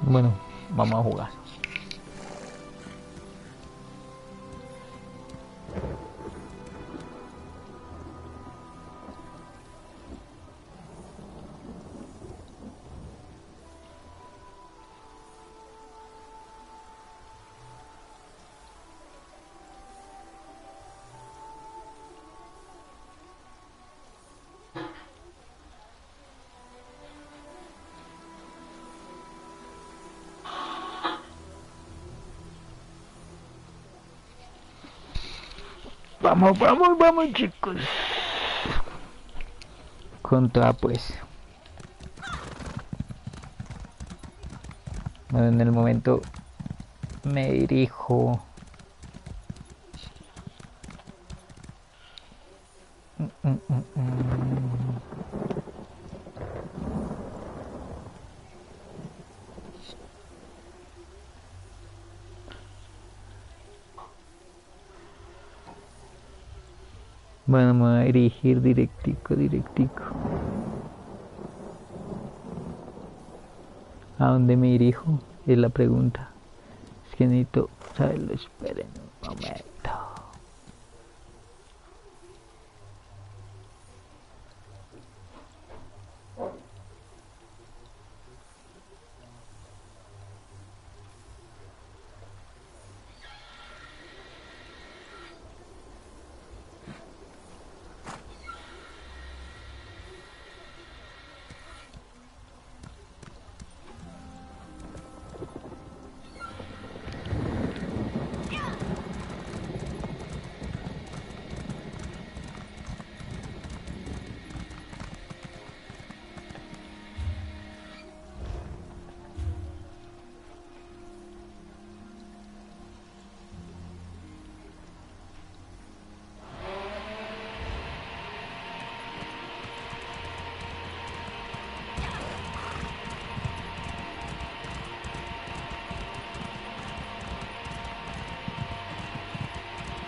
Bueno, vamos a jugar. Vamos, vamos, vamos, chicos. Contra pues. Bueno, en el momento me dirijo. Bueno, me voy a dirigir directico, directico. ¿A dónde me dirijo? Es la pregunta. Es que necesito saberlo. Esperen un momento.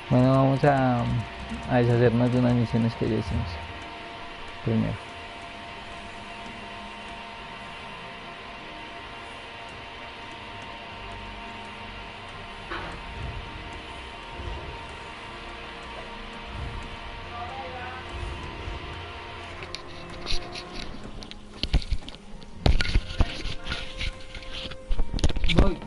Bueno, vamos a deshacernos de unas misiones que ya hicimos. Primero. Voy.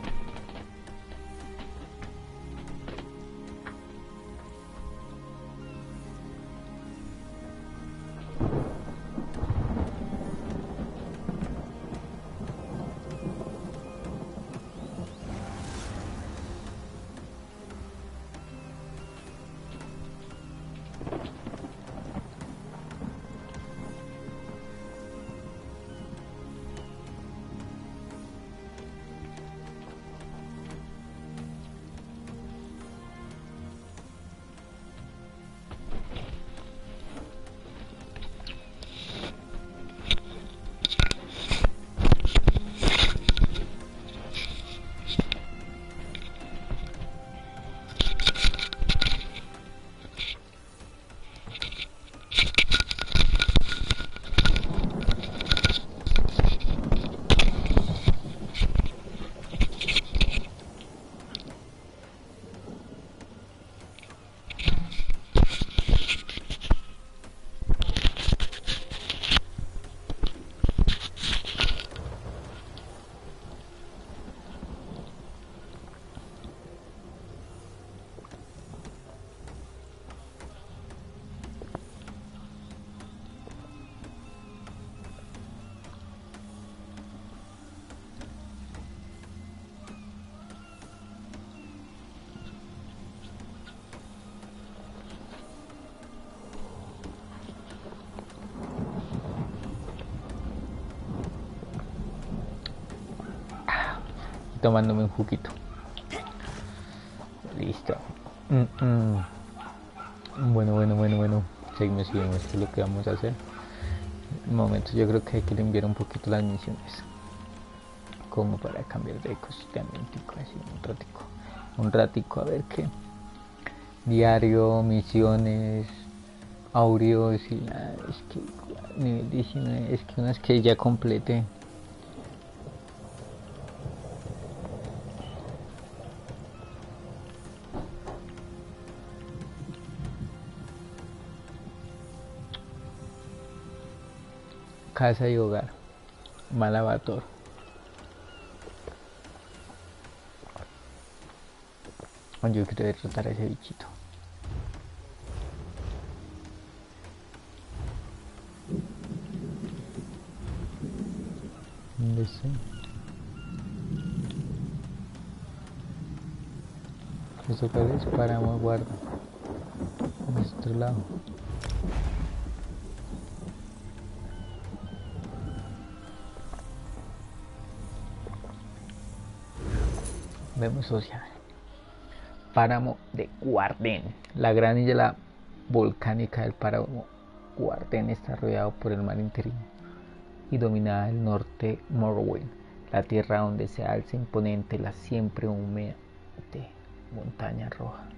Tomándome un juguito. Listo. Bueno. Seguimos. Esto es lo que vamos a hacer. Un momento, yo creo que hay que limpiar un poquito las misiones. Como para cambiar de ecosistema. Así, un ratico a ver qué. Diario, misiones, audios y nada. Es que nivel 19, es que unas que ya completé. casa y hogar. Malabator. Yo quiero derrotar a ese bichito. ¿Dónde está? ¿Esto cuál es? Páramo guarda. A nuestro lado. Vemos social. Páramo de Guarden. La gran isla volcánica del páramo Guarden está rodeado por el mar interior y dominada del norte Morrowind, la tierra donde se alza imponente la siempre húmeda montaña roja.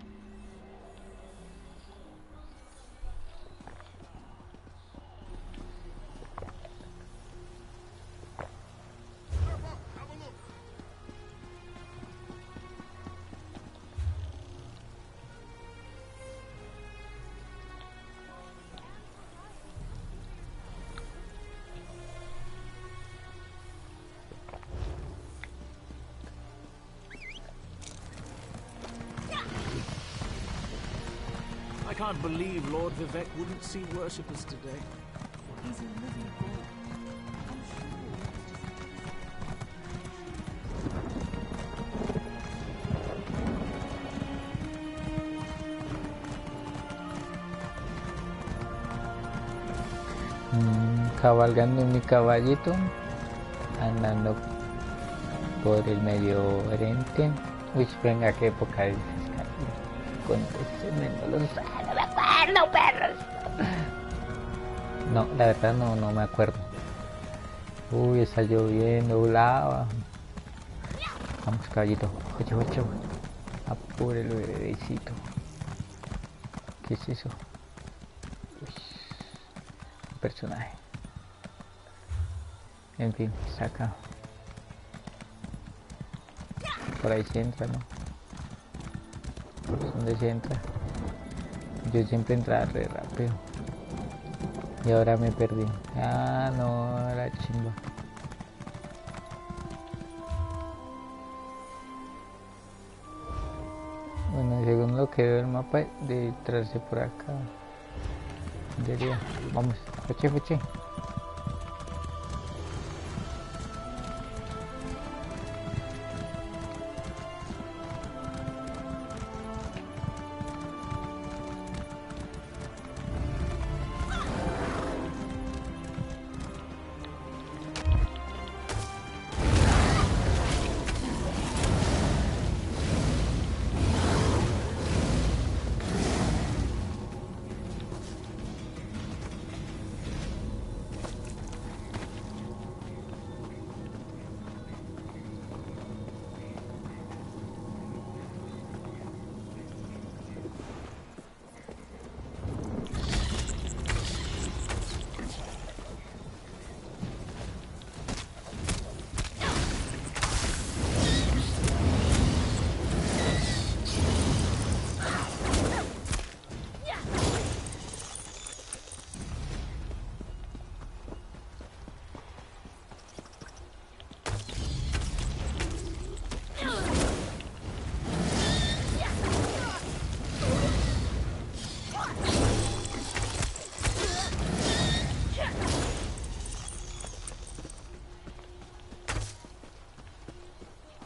I can't believe Lord Vivek wouldn't see worshippers today. He's a living god. I'm sure. Cabalgando en mi caballito, andando por el Medio Oriente. Uy, venga, qué época es con ese no me acuerdo, perros. No, la verdad no me acuerdo. Uy, está lloviendo, lava. Vamos, caballito. Oye. Apúrelo, bebecito. ¿Qué es eso? Uy, un personaje. En fin, está acá. Por ahí se entra, ¿no? ¿Dónde se entra? Yo siempre entraba re rápido. Y ahora me perdí. Ah, no, la chimba. Bueno, según lo que veo el mapa, de entrarse por acá. Debería. Vamos, fuche.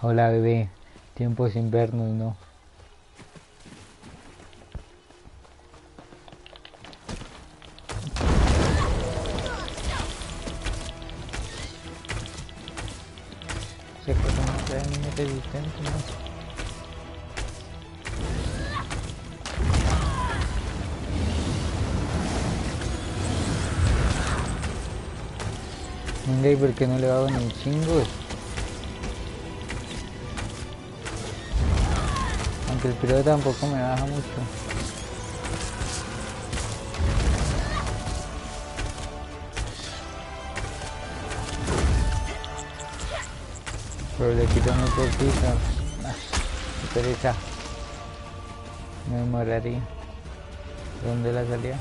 Hola, bebé. Tiempo sin vernos, ¿no? Se encuentra muy resistente, ¿no? Venga, ¿y por qué no le hago ni chingos? Aunque el piro tampoco me baja mucho. Pero le quito muy poquito. Qué pereza. Me demoraría. ¿Dónde la salía?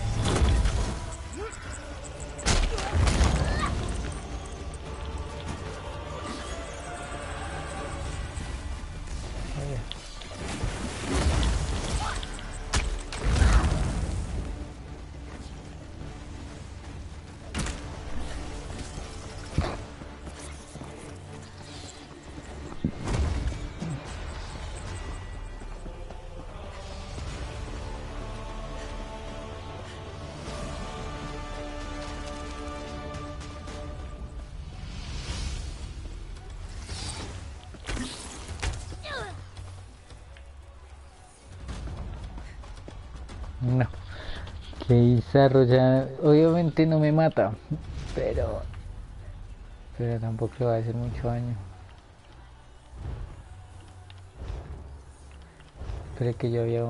No. Qué bizarro, ya. Obviamente no me mata, pero. Pero tampoco le va a hacer mucho daño. Pero que yo había.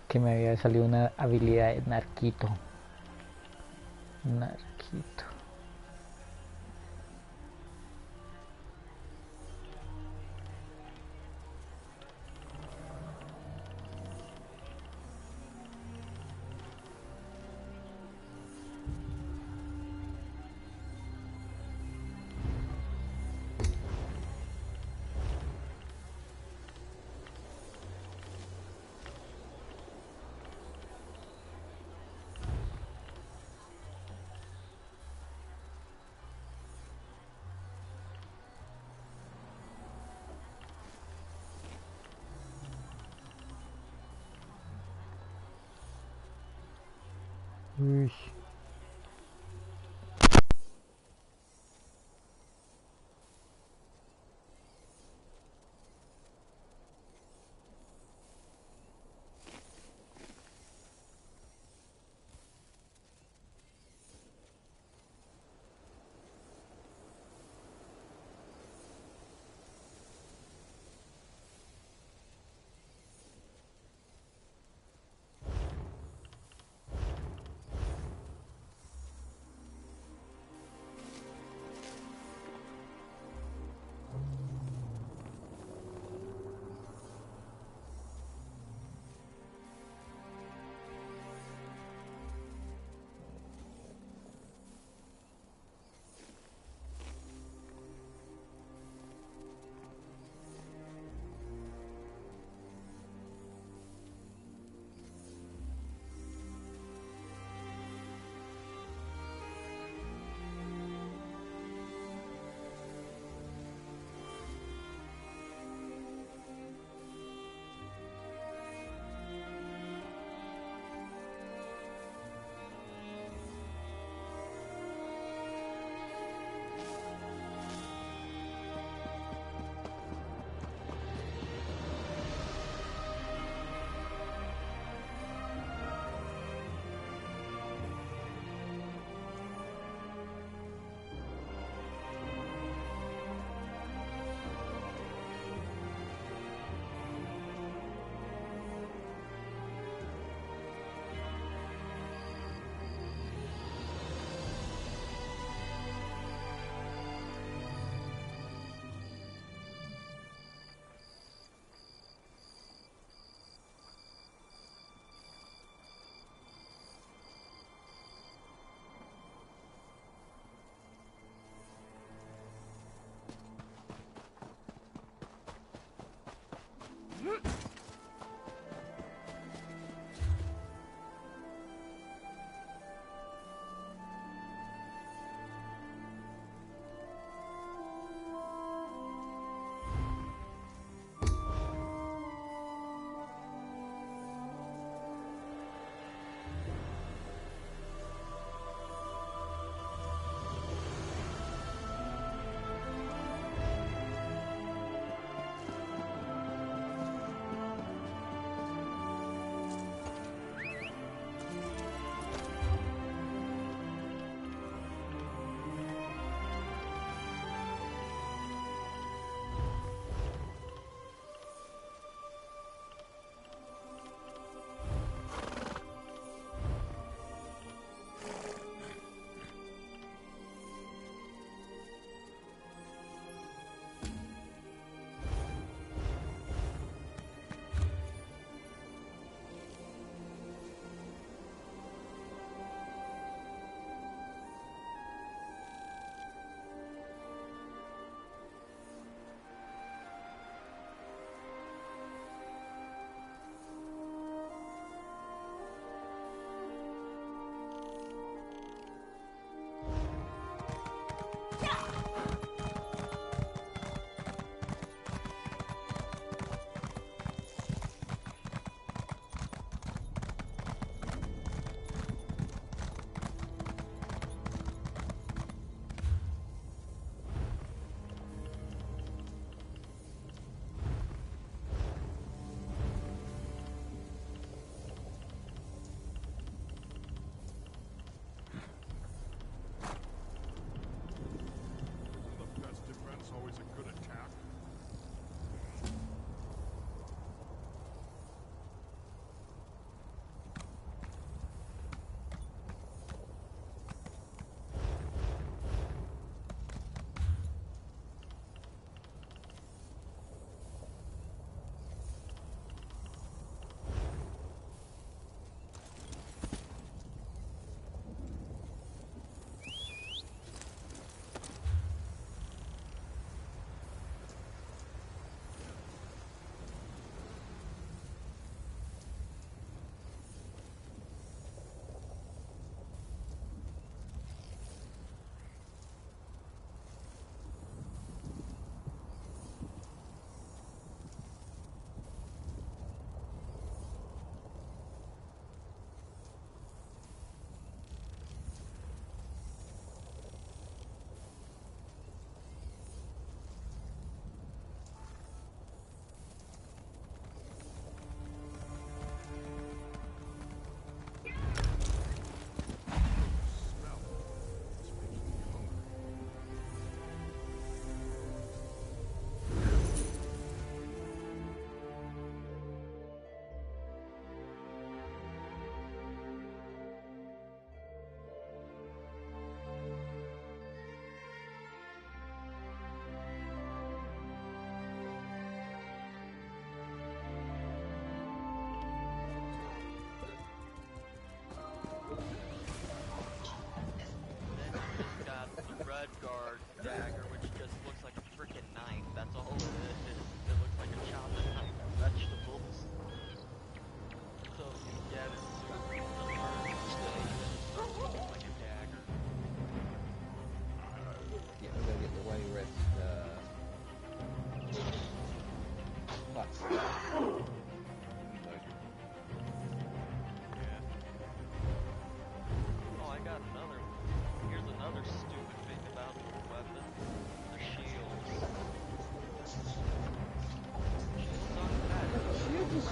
Que me había salido una habilidad de narquito. Narquito. Uy.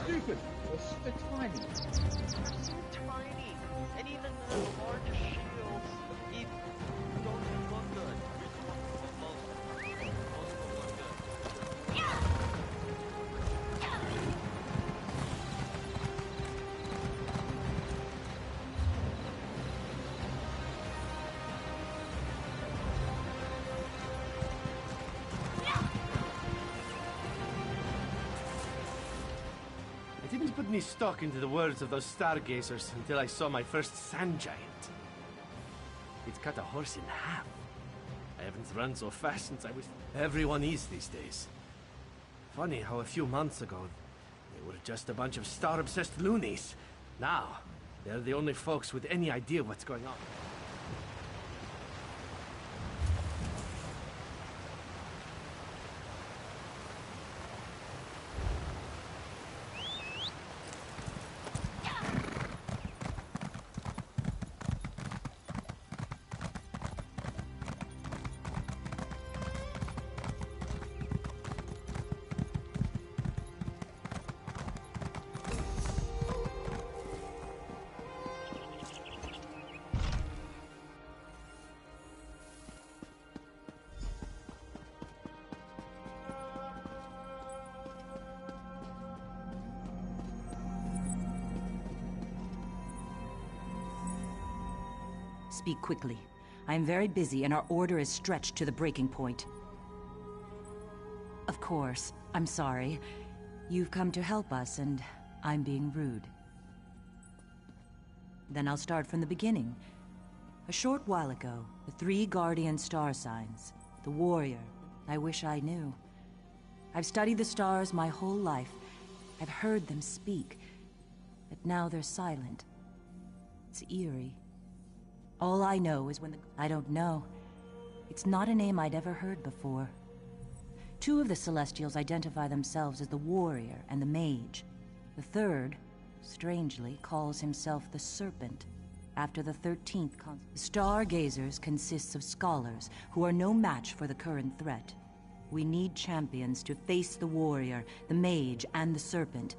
stupid. They're tiny. Tiny, and even the largest shields, even don't even look good. Most of them look good. I didn't put any stock into the words of those stargazers until I saw my first sand giant. It cut a horse in half. I haven't run so fast since I was... Everyone is these days. Funny how a few months ago, they were just a bunch of star-obsessed loonies. Now, they're the only folks with any idea what's going on. Speak quickly. I am very busy and our order is stretched to the breaking point. Of course, I'm sorry. You've come to help us and I'm being rude. Then I'll start from the beginning. A short while ago, the 3 guardian star signs, the warrior, I wish I knew. I've studied the stars my whole life. I've heard them speak, but now they're silent. It's eerie. All I know is when I don't know. It's not a name I'd ever heard before. 2 of the Celestials identify themselves as the Warrior and the Mage. The third, strangely, calls himself the Serpent, after the 13th The Stargazers consists of scholars who are no match for the current threat. We need champions to face the Warrior, the Mage, and the Serpent,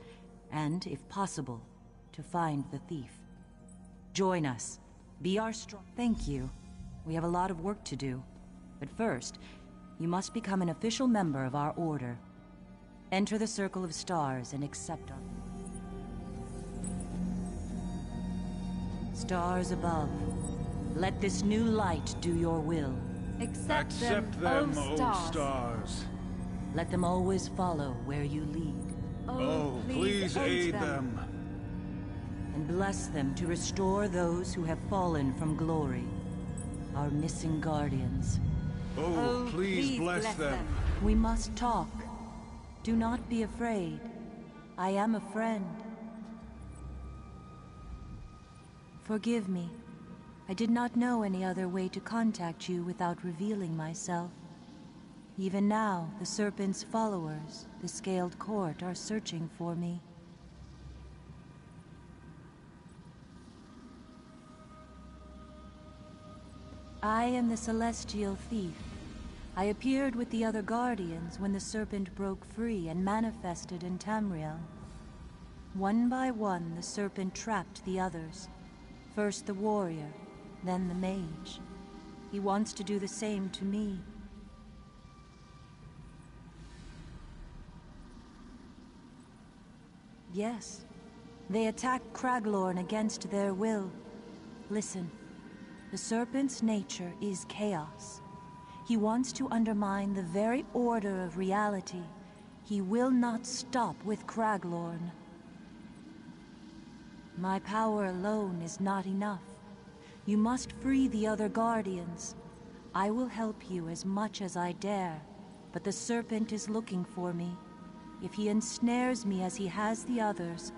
and, if possible, to find the thief. Join us. Be our strong... Thank you. We have a lot of work to do. But first, you must become an official member of our order. Enter the Circle of Stars and accept our... Stars above, let this new light do your will. Accept them, O stars. stars. Let them always follow where you lead. Oh, please aid them. And bless them to restore those who have fallen from glory. Our missing guardians. Oh, please bless them. We must talk. Do not be afraid. I am a friend. Forgive me. I did not know any other way to contact you without revealing myself. Even now, the Serpent's followers, the Scaled Court, are searching for me. I am the Celestial Thief. I appeared with the other Guardians when the Serpent broke free and manifested in Tamriel. One by one, the Serpent trapped the others. First the Warrior, then the Mage. He wants to do the same to me. Yes, they attacked Craglorn against their will. Listen. The Serpent's nature is chaos. He wants to undermine the very order of reality. He will not stop with Craglorn. My power alone is not enough. You must free the other Guardians. I will help you as much as I dare, but the Serpent is looking for me. If he ensnares me as he has the others,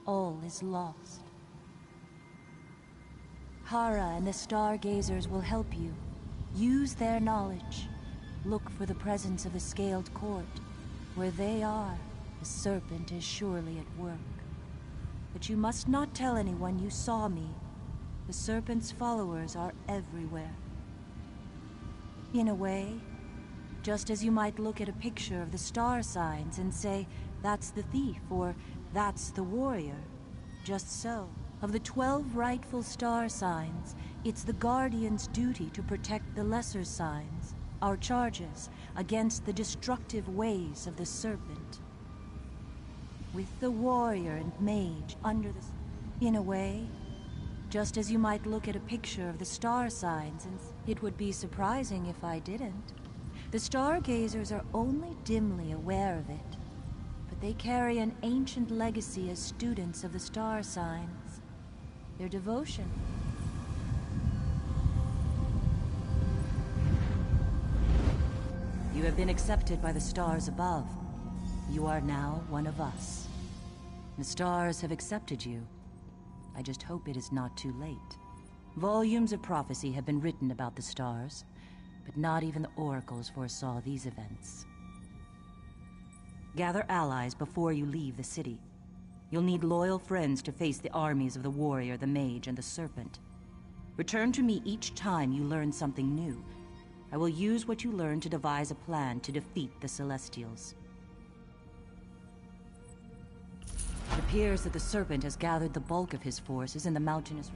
all is lost. Hara and the Stargazers will help you. Use their knowledge. Look for the presence of the Scaled Court. Where they are, the Serpent is surely at work. But you must not tell anyone you saw me. The Serpent's followers are everywhere. In a way, just as you might look at a picture of the star signs and say, That's the thief, or that's the warrior. Just so. Of the 12 rightful star signs, it's the Guardian's duty to protect the lesser signs, our charges, against the destructive ways of the Serpent. With the warrior and mage under the... In a way, just as you might look at a picture of the star signs, and it would be surprising if I didn't. The stargazers are only dimly aware of it, but they carry an ancient legacy as students of the star signs. Their devotion. You have been accepted by the stars above. You are now one of us. The stars have accepted you. I just hope it is not too late. Volumes of prophecy have been written about the stars, but not even the oracles foresaw these events. Gather allies before you leave the city. You'll need loyal friends to face the armies of the warrior, the mage, and the serpent. Return to me each time you learn something new. I will use what you learn to devise a plan to defeat the Celestials. It appears that the Serpent has gathered the bulk of his forces in the mountainous...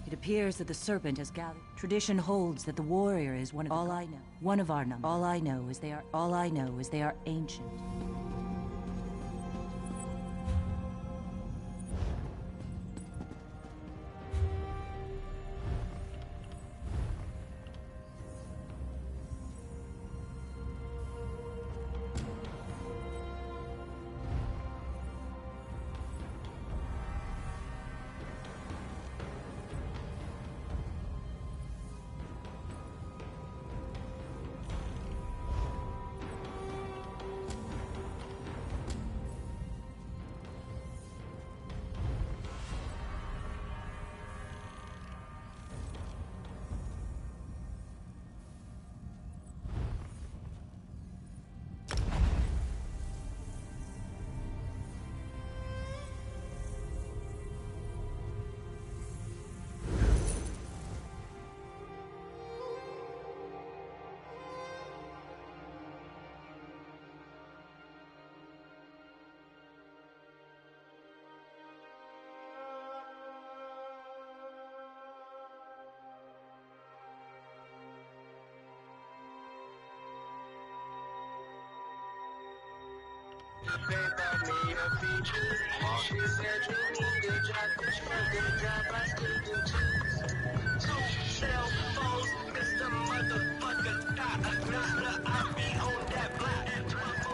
It appears that the Serpent has gathered... Tradition holds that the warrior is one of all I know. One of our number. All I know is they are ancient.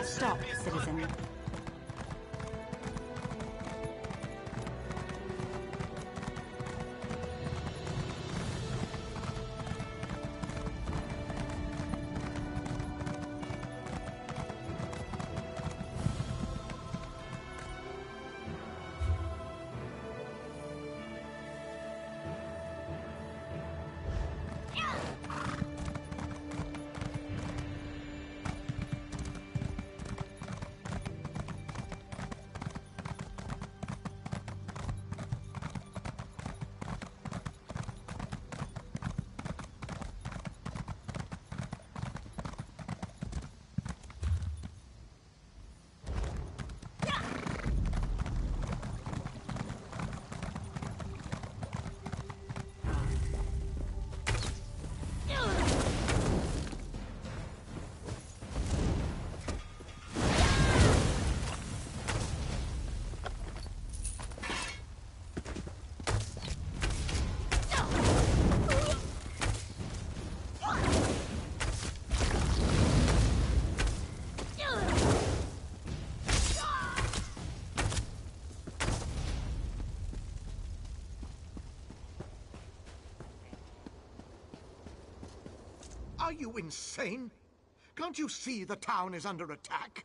Stop, citizen. Are you insane? Can't you see the town is under attack?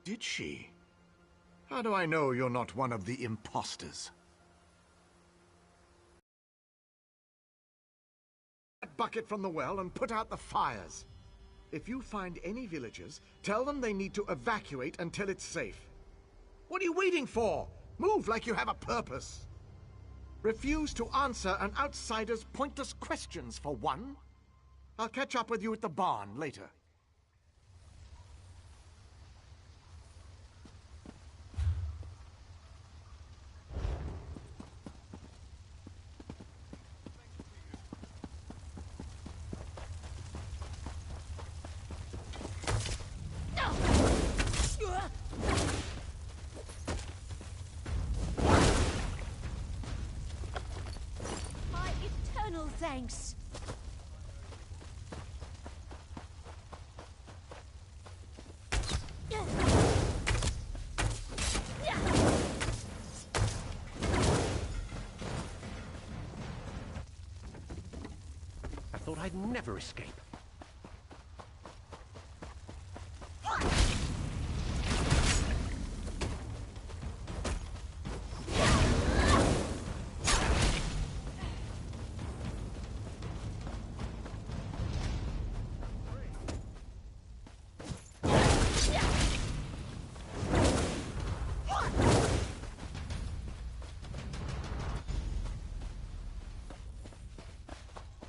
Did she? How do I know you're not one of the imposters? That bucket from the well and put out the fires. If you find any villagers, tell them they need to evacuate until it's safe. What are you waiting for? Move like you have a purpose. Refuse to answer an outsider's pointless questions, for one. I'll catch up with you at the barn later. My eternal thanks. I thought I'd never escape.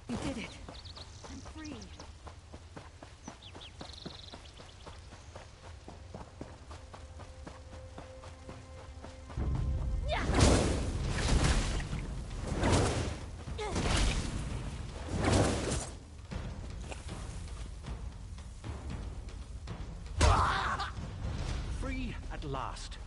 You did it. I'm free. Free at last.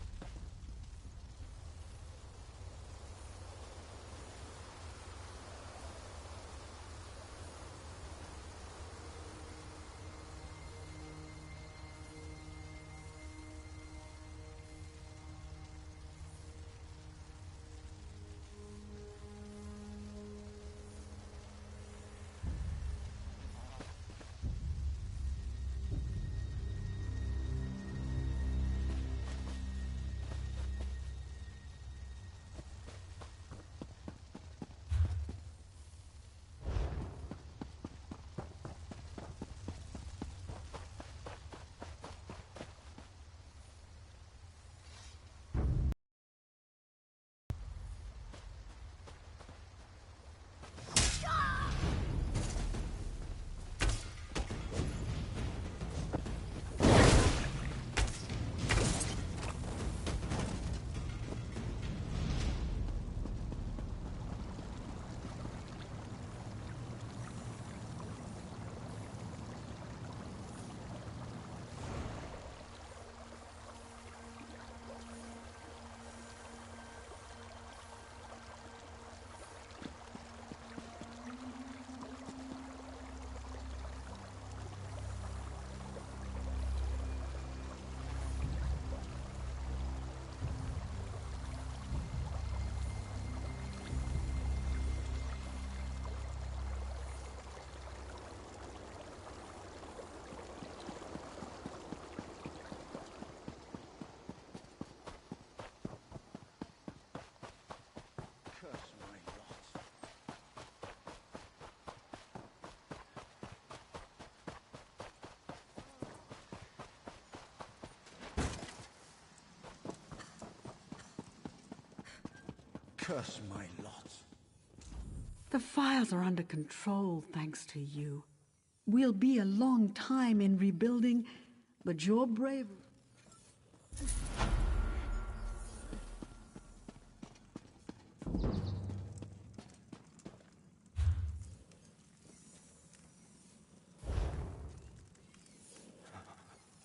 Curse my lot. Curse my lot. The files are under control, thanks to you. We'll be a long time in rebuilding, but you're brave.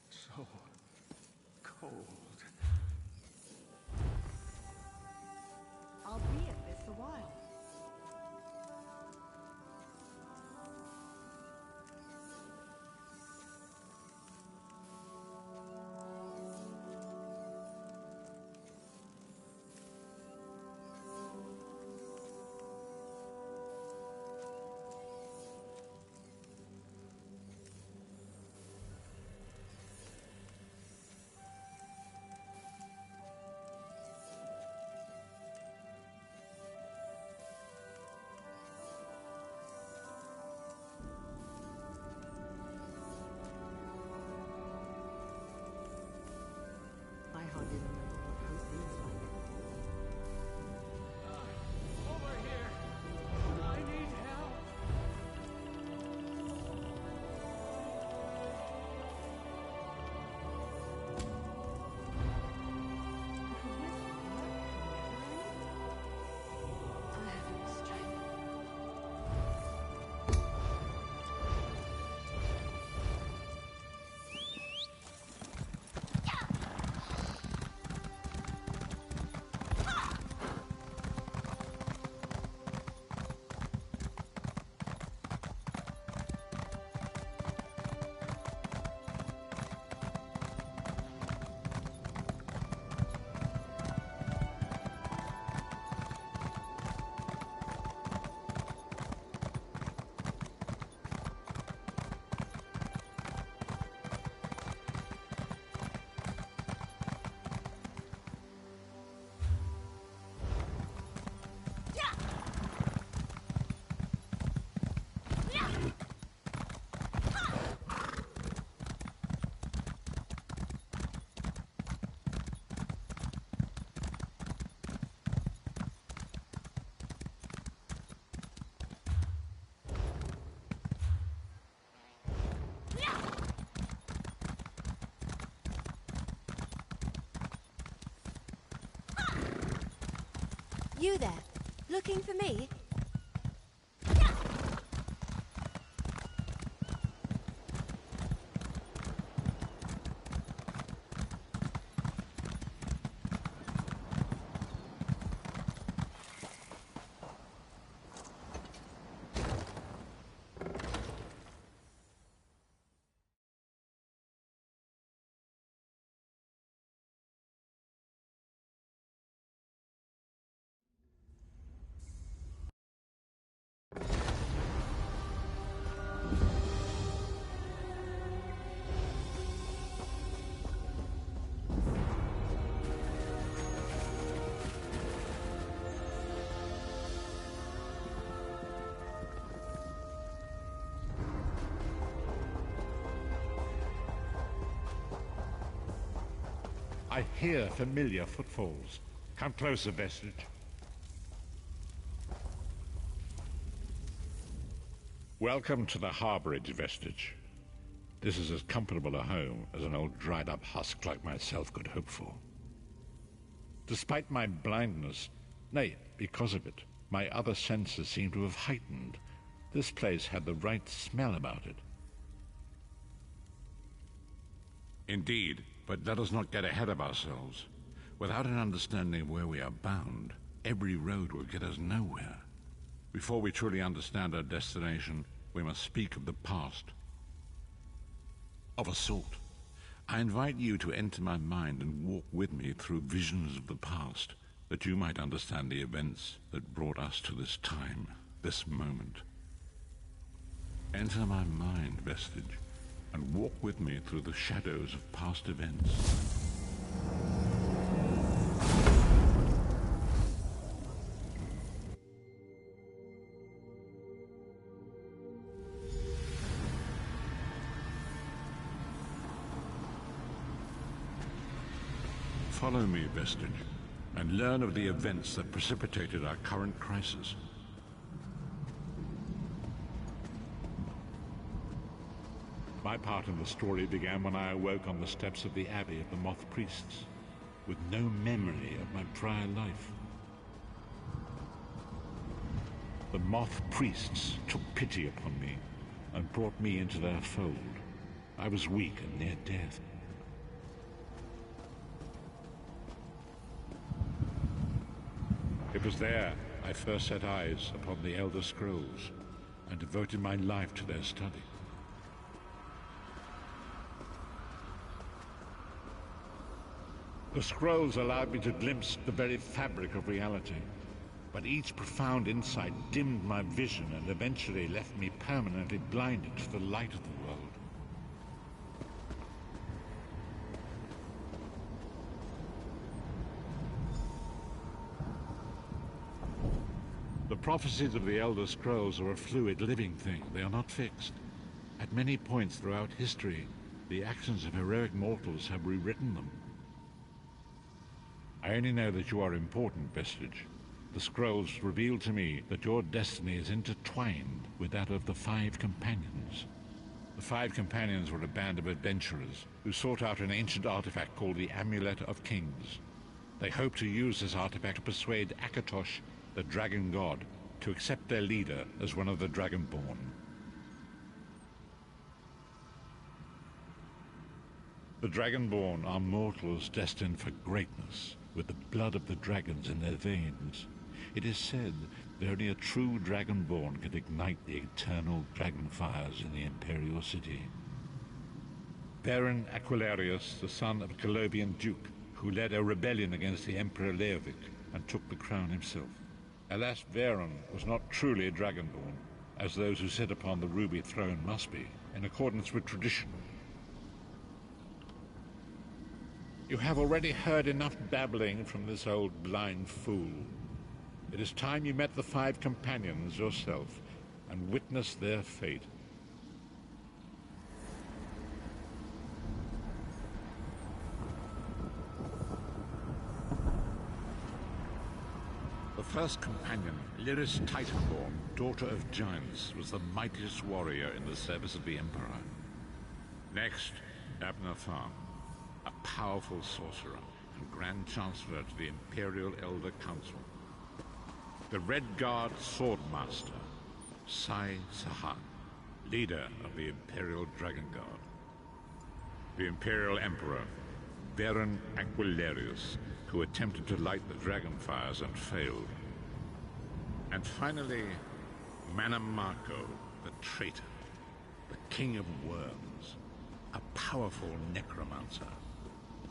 So cold. I'll be at this a while. You there? Looking for me? I hear familiar footfalls. Come closer, Vestige. Welcome to the Harborage, Vestige. This is as comfortable a home as an old dried-up husk like myself could hope for. Despite my blindness, nay, because of it, my other senses seem to have heightened. This place had the right smell about it. Indeed, but let us not get ahead of ourselves. Without an understanding of where we are bound, every road will get us nowhere. Before we truly understand our destination, we must speak of the past. Of a sort. I invite you to enter my mind and walk with me through visions of the past, that you might understand the events that brought us to this time, this moment. Enter my mind, Vestige, and walk with me through the shadows of past events. Follow me, Vestige, and learn of the events that precipitated our current crisis. My part in the story began when I awoke on the steps of the Abbey of the Moth Priests, with no memory of my prior life. The Moth Priests took pity upon me and brought me into their fold. I was weak and near death. It was there I first set eyes upon the Elder Scrolls and devoted my life to their study. The scrolls allowed me to glimpse the very fabric of reality, but each profound insight dimmed my vision and eventually left me permanently blinded to the light of the world. The prophecies of the Elder Scrolls are a fluid, living thing. They are not fixed. At many points throughout history, the actions of heroic mortals have rewritten them. I only know that you are important, Vestige. The scrolls reveal to me that your destiny is intertwined with that of the Five Companions. The Five Companions were a band of adventurers who sought out an ancient artifact called the Amulet of Kings. They hoped to use this artifact to persuade Akatosh, the Dragon God, to accept their leader as one of the Dragonborn. The Dragonborn are mortals destined for greatness, with the blood of the dragons in their veins. It is said that only a true Dragonborn can ignite the eternal dragon fires in the Imperial City. Baron Aquilarius, the son of a Colovian duke, who led a rebellion against the Emperor Leovic and took the crown himself. Alas, Varen was not truly a Dragonborn, as those who sit upon the ruby throne must be, in accordance with tradition. You have already heard enough babbling from this old blind fool. It is time you met the Five Companions yourself and witnessed their fate. The first companion, Lyris Titanborn, daughter of giants, was the mightiest warrior in the service of the Emperor. Next, Abner Tharn, a powerful sorcerer and Grand Chancellor to the Imperial Elder Council. the Red Guard Swordmaster, Sai Sahan, leader of the Imperial Dragon Guard. The Imperial Emperor, Varen Aquilarius, who attempted to light the dragon fires and failed. And finally, Mannimarco, the traitor, the King of Worms, a powerful necromancer,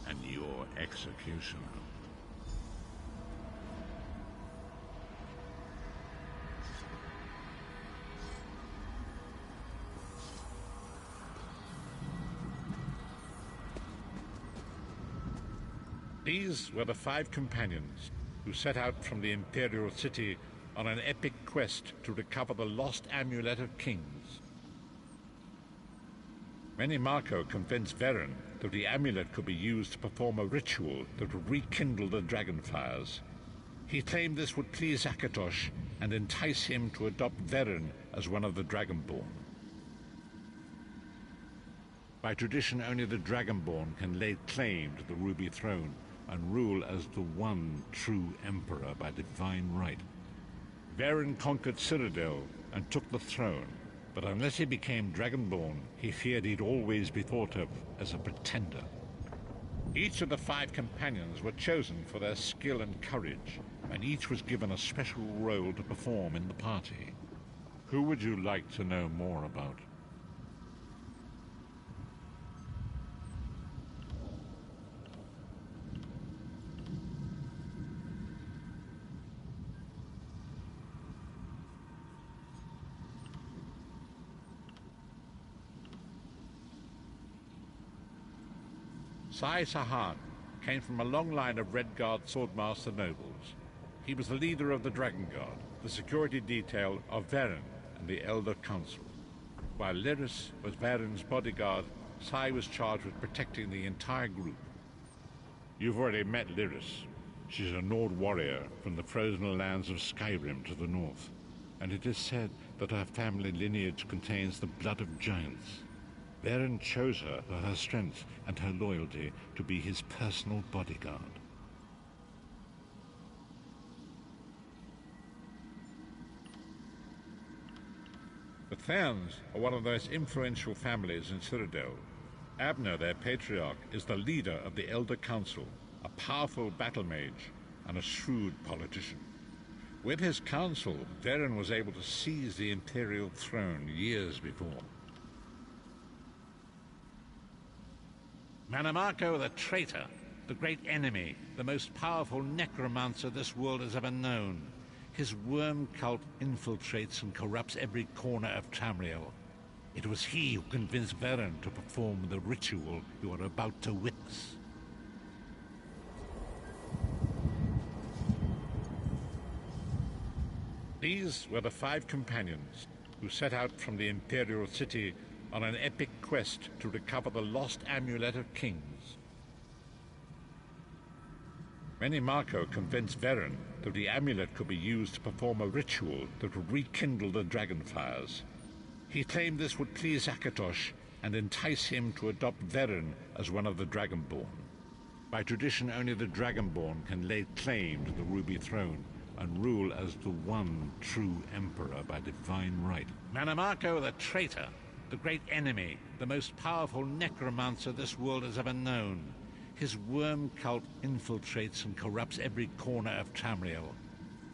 and your executioner. These were the 5 companions who set out from the Imperial City on an epic quest to recover the lost Amulet of Kings. Mannimarco convinced Varen that the amulet could be used to perform a ritual that would rekindle the dragon fires. He claimed this would please Akatosh and entice him to adopt Varen as one of the Dragonborn. By tradition, only the Dragonborn can lay claim to the Ruby Throne and rule as the one true Emperor by divine right. Varen conquered Cyrodiil and took the throne, but unless he became Dragonborn, he feared he'd always be thought of as a pretender. Each of the 5 companions were chosen for their skill and courage, and each was given a special role to perform in the party. Who would you like to know more about? Sai Sahan came from a long line of Red Guard Swordmaster nobles. He was the leader of the Dragon Guard, the security detail of Varen and the Elder Council. While Lyris was Varen's bodyguard, Sai was charged with protecting the entire group. You've already met Lyris. She's a Nord warrior from the frozen lands of Skyrim to the north, and it is said that her family lineage contains the blood of giants. Varen chose her for her strength and her loyalty to be his personal bodyguard. The Therns are one of the most influential families in Cyrodiil. Abner, their patriarch, is the leader of the Elder Council, a powerful battle mage and a shrewd politician. With his council, Varen was able to seize the Imperial throne years before. Mannimarco the traitor, the great enemy, the most powerful necromancer this world has ever known. His worm cult infiltrates and corrupts every corner of Tamriel. It was he who convinced Varen to perform the ritual you are about to witness. These were the 5 companions who set out from the Imperial City on an epic quest to recover the lost Amulet of Kings. Mannimarco convinced Varen that the amulet could be used to perform a ritual that would rekindle the dragon fires. He claimed this would please Akatosh and entice him to adopt Varen as one of the Dragonborn. By tradition, only the Dragonborn can lay claim to the Ruby Throne and rule as the one true Emperor by divine right. Mannimarco the traitor, the great enemy, the most powerful necromancer this world has ever known. His worm cult infiltrates and corrupts every corner of Tamriel.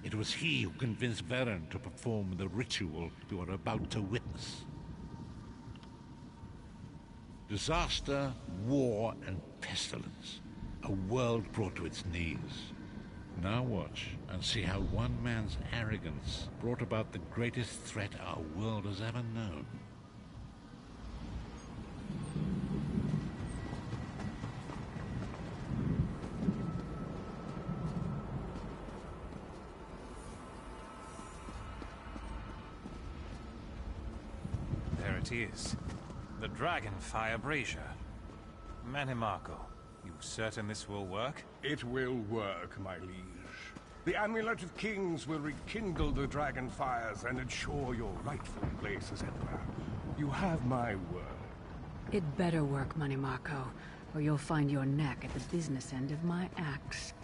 It was he who convinced Varen to perform the ritual you are about to witness. Disaster, war, and pestilence. A world brought to its knees. Now watch and see how one man's arrogance brought about the greatest threat our world has ever known. There it is. The Dragonfire Brazier. Mannimarco, you certain this will work? It will work, my liege. The Amulet of Kings will rekindle the dragon fires and ensure your rightful place as Emperor. You have my word. It better work, Mannimarco, or you'll find your neck at the business end of my axe.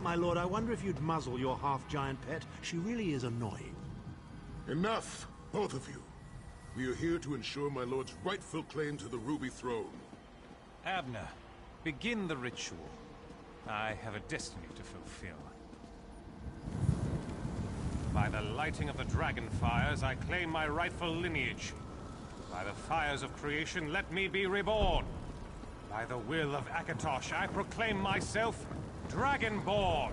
My lord, I wonder if you'd muzzle your half-giant pet. She really is annoying. Enough, both of you. We are here to ensure my lord's rightful claim to the Ruby Throne. Abner, begin the ritual. I have a destiny to fulfill. By the lighting of the dragon fires, I claim my rightful lineage. By the fires of creation, let me be reborn. By the will of Akatosh, I proclaim myself Dragonborn.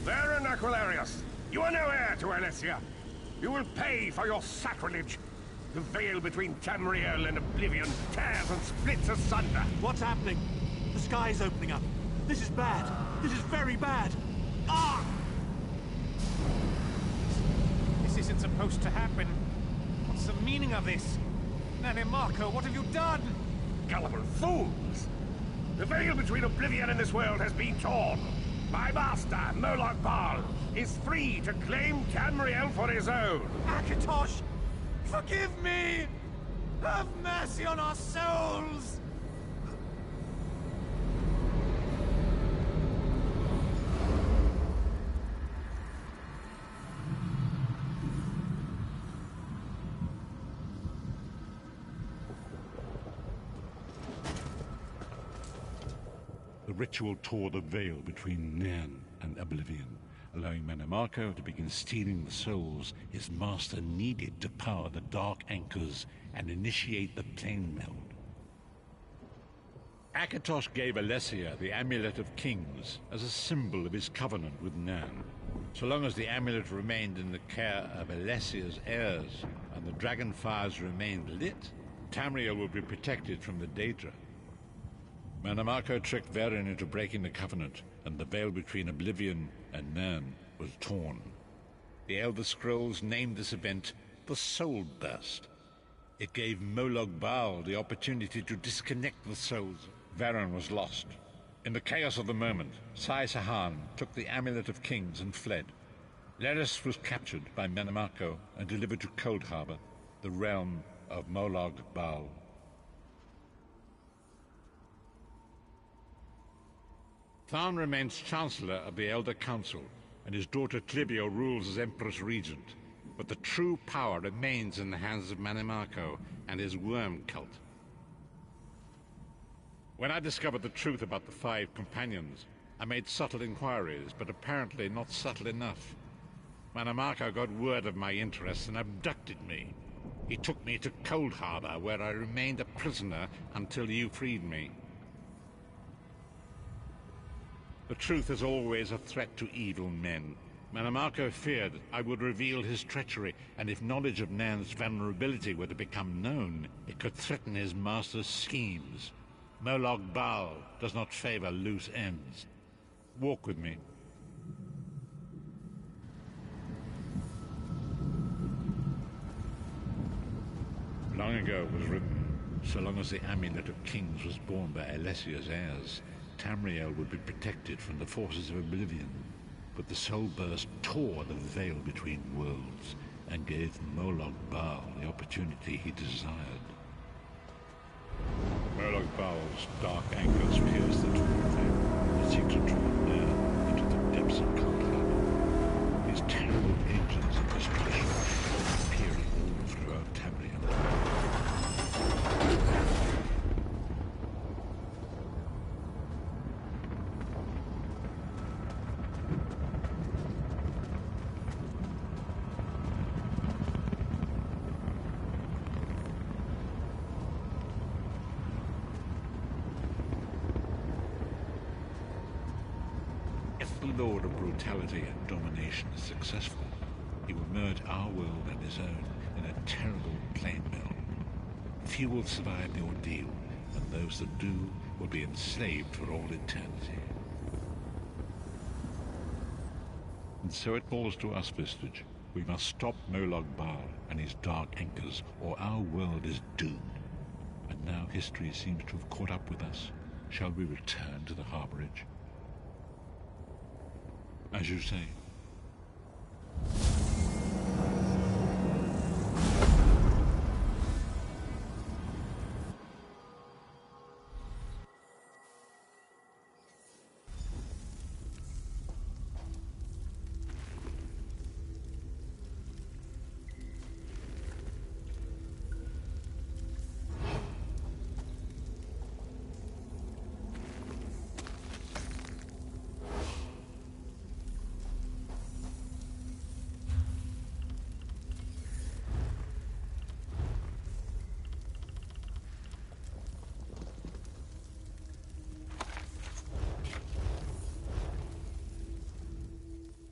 Baron Aquilarius, you are no heir to Alessia. You will pay for your sacrilege. The veil between Tamriel and Oblivion tears and splits asunder. What's happening? The sky's opening up. This is bad. This is very bad. Ah! This isn't supposed to happen. What's the meaning of this? Nane Marco, what have you done? Gullible fools! The veil between Oblivion and this world has been torn. My master, Moloch Baal, is free to claim Tamriel for his own. Akatosh! Forgive me! Have mercy on our souls! The ritual tore the veil between Nan and Oblivion, allowing Mannimarco to begin stealing the souls his master needed to power the Dark Anchors and initiate the Plane Meld. Akatosh gave Alessia the Amulet of Kings as a symbol of his covenant with Nan. So long as the amulet remained in the care of Alessia's heirs and the dragon fires remained lit, Tamriel would be protected from the Daedra. Mannimarco tricked Varen into breaking the covenant, and the veil between Oblivion and Nan was torn. The Elder Scrolls named this event the Soul Burst. It gave Moloch Baal the opportunity to disconnect the souls. Varen was lost. In the chaos of the moment, Sai Sahan took the Amulet of Kings and fled. Leris was captured by Mannimarco and delivered to Cold Harbor, the realm of Moloch Baal. Tharn remains Chancellor of the Elder Council, and his daughter Clivio rules as Empress Regent. But the true power remains in the hands of Mannimarco and his worm cult. When I discovered the truth about the 5 companions, I made subtle inquiries, but apparently not subtle enough. Mannimarco got word of my interests and abducted me. He took me to Cold Harbor, where I remained a prisoner until you freed me. The truth is always a threat to evil men. Mannimarco feared I would reveal his treachery, and if knowledge of Nan's vulnerability were to become known, it could threaten his master's schemes. Moloch Baal does not favor loose ends. Walk with me. Long ago it was written, so long as the Amulet of Kings was borne by Alessia's heirs, Tamriel would be protected from the forces of Oblivion. But the Soul Burst tore the veil between worlds and gave Moloch Baal the opportunity he desired. Moloch Baal's dark anchors pierced the torn veil and seemed to draw near into the depths of Cold Harbor. His terrible engines of destruction appearing all throughout Tamriel. The Lord of Brutality and Domination is successful, he will merge our world and his own in a terrible plane meld. Few will survive the ordeal, and those that do will be enslaved for all eternity. And so it falls to us, Vistage. We must stop Moloch Baal and his dark anchors, or our world is doomed. And now history seems to have caught up with us. Shall we return to the harborage? As you say.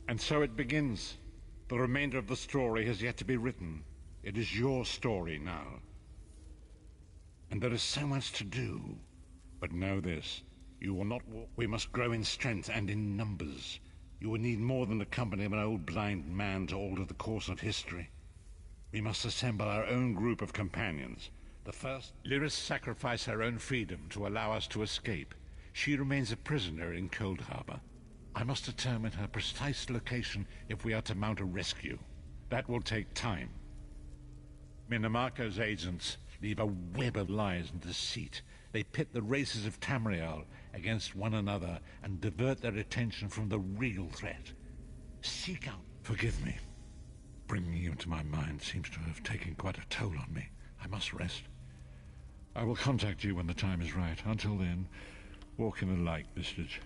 And so it begins. The remainder of the story has yet to be written. It is your story now. And there is so much to do. But know this, you will not walk. We must grow in strength and in numbers. You will need more than the company of an old blind man to alter the course of history. We must assemble our own group of companions. The first... Lyris sacrificed her own freedom to allow us to escape. She remains a prisoner in Cold Harbor. I must determine her precise location if we are to mount a rescue. That will take time. Minamako's agents leave a web of lies and deceit. They pit the races of Tamriel against one another and divert their attention from the real threat. Seek out... Forgive me. Bringing you into my mind seems to have taken quite a toll on me. I must rest. I will contact you when the time is right. Until then, walk in the light, Vistage.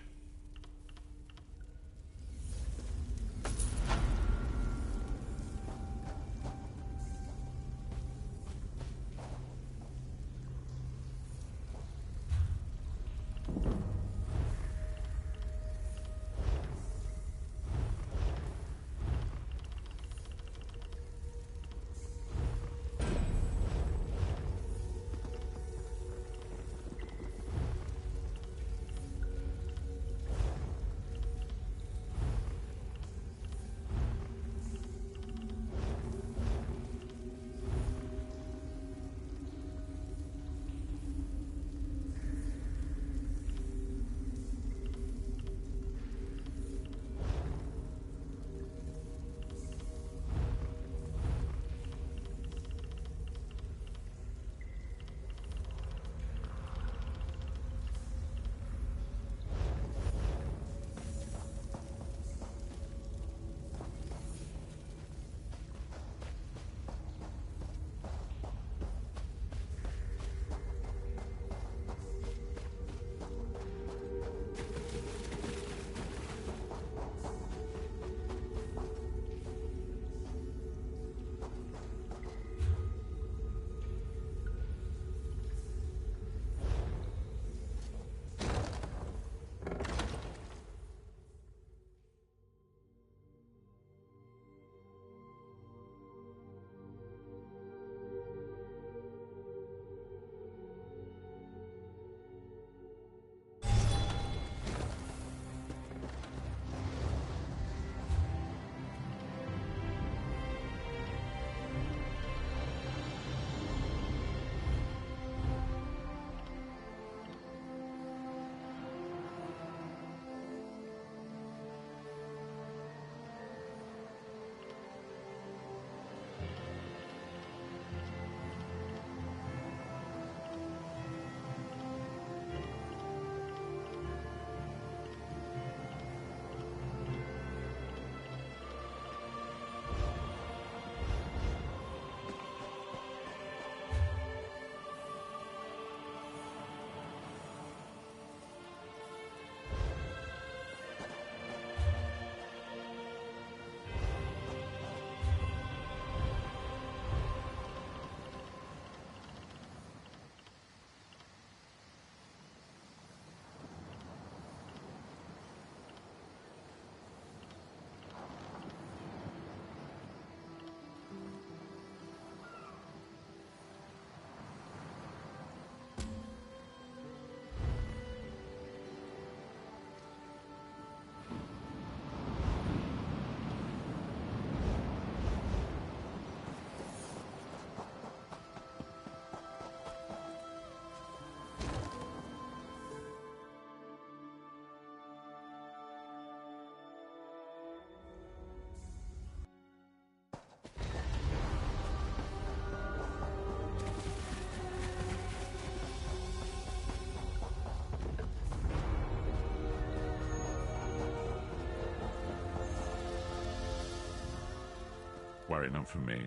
Worry not for me.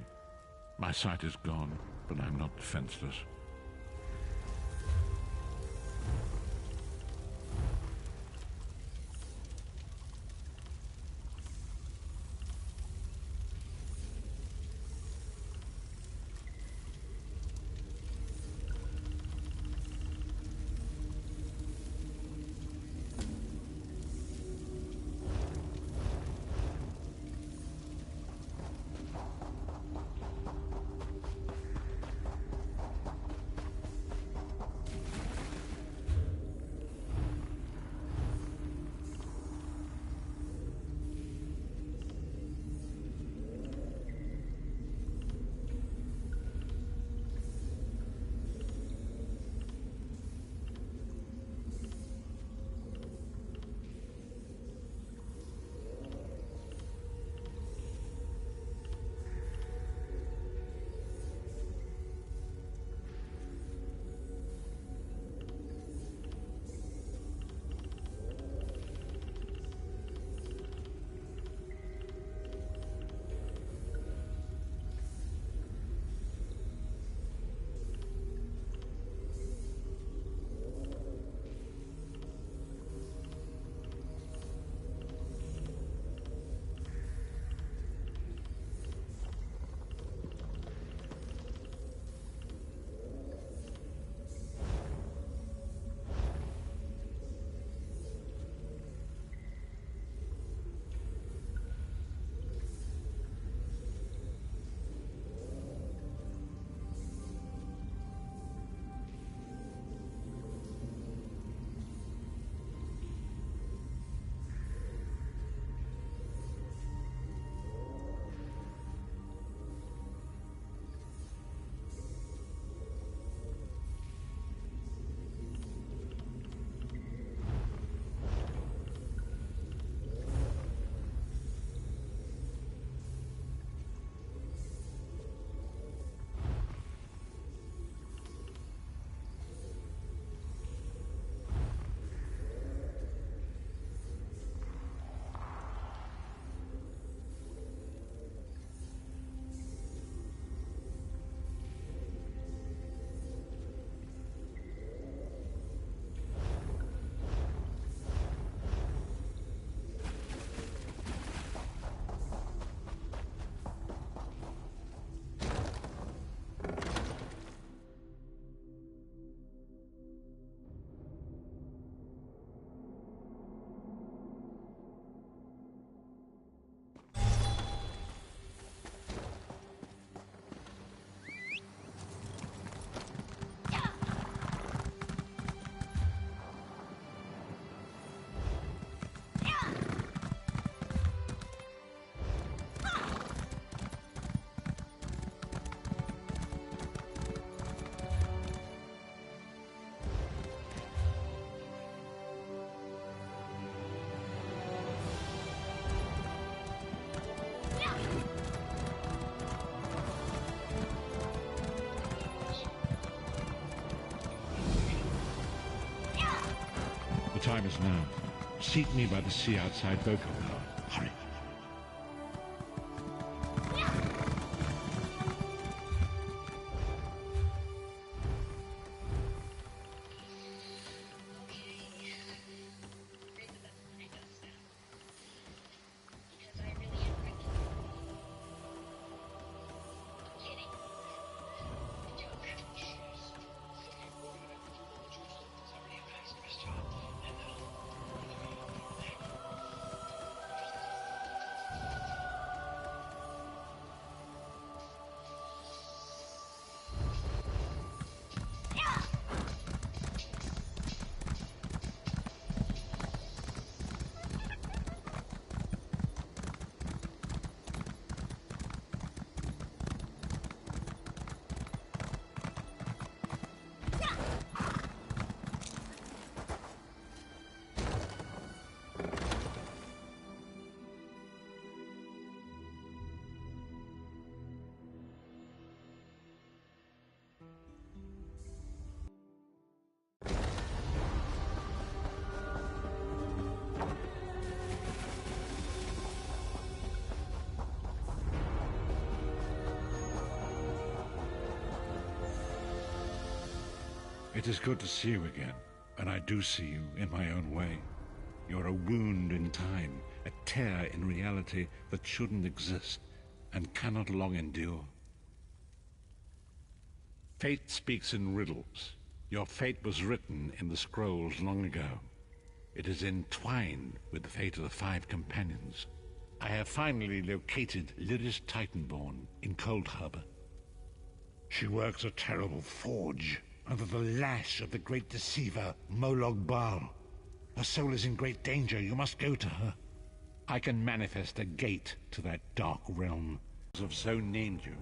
My sight is gone, but I'm not defenseless. time is now. Seek me by the sea outside Bokovar. Hurry. It is good to see you again, and I do see you in my own way. You're a wound in time, a tear in reality that shouldn't exist and cannot long endure. Fate speaks in riddles. Your fate was written in the scrolls long ago. It is entwined with the fate of the 5 companions. I have finally located Lyris Titanborn in Coldharbour. She works a terrible forge under the lash of the great deceiver, Molag Bal. Her soul is in great danger. You must go to her. I can manifest a gate to that dark realm. Have so named you.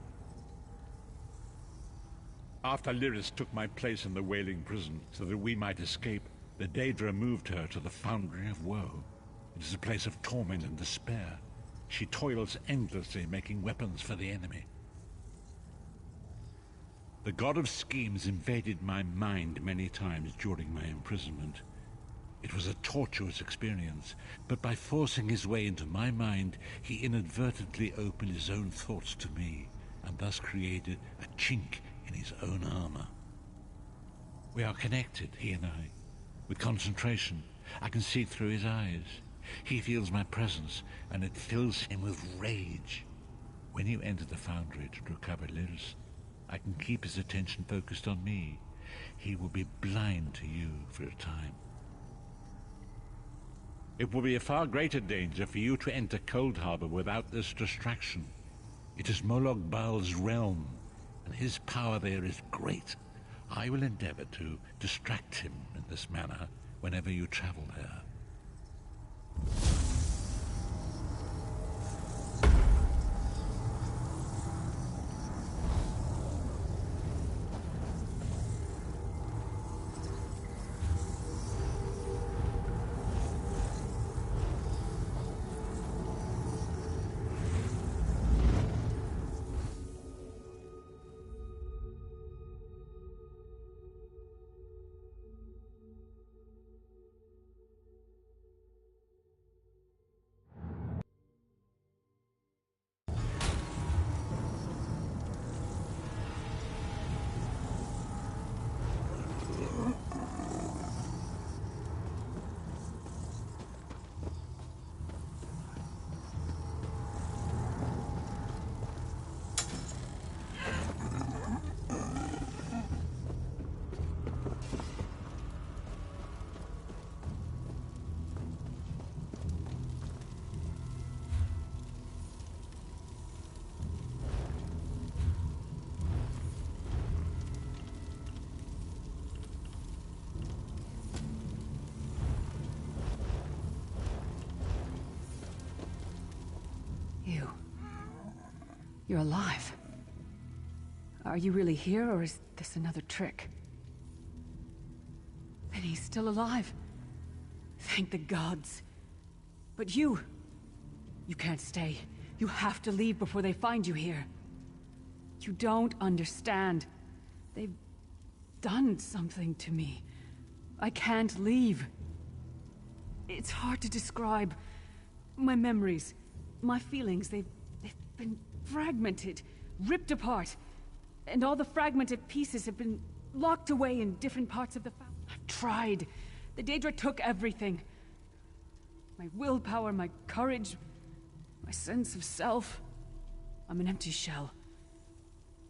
After Lyris took my place in the Wailing Prison so that we might escape, the Daedra moved her to the Foundry of Woe. It is a place of torment and despair. She toils endlessly making weapons for the enemy. The God of Schemes invaded my mind many times during my imprisonment. It was a tortuous experience, but by forcing his way into my mind, he inadvertently opened his own thoughts to me, and thus created a chink in his own armor. We are connected, he and I. With concentration, I can see through his eyes. He feels my presence, and it fills him with rage. When you enter the Foundry to recover Lyris, I can keep his attention focused on me. He will be blind to you for a time. It will be a far greater danger for you to enter Coldharbour without this distraction. It is Molag Bal's realm, and his power there is great. I will endeavor to distract him in this manner whenever you travel there. You're alive. Are you really here, or is this another trick? Then he's still alive. Thank the gods. But you can't stay. You have to leave before they find you here. You don't understand. They've done something to me. I can't leave. It's hard to describe. My memories, my feelings, they've been fragmented, ripped apart. And all the fragmented pieces have been locked away in different parts of the family. I've tried. The Daedra took everything. My willpower, my courage, my sense of self. I'm an empty shell.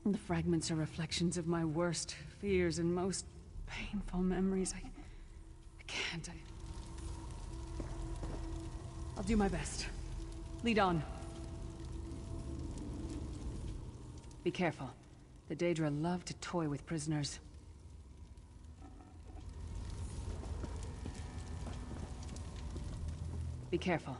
And the fragments are reflections of my worst fears and most painful memories. I can't. I'll do my best. Lead on. Be careful. The Daedra love to toy with prisoners. Be careful.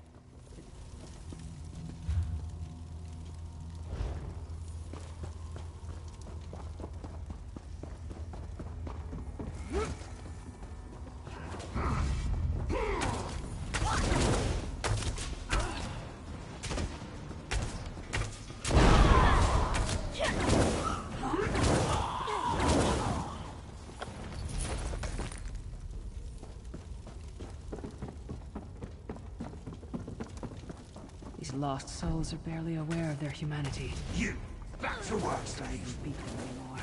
These lost souls are barely aware of their humanity. You! Back to work, Not slave! even beat them anymore.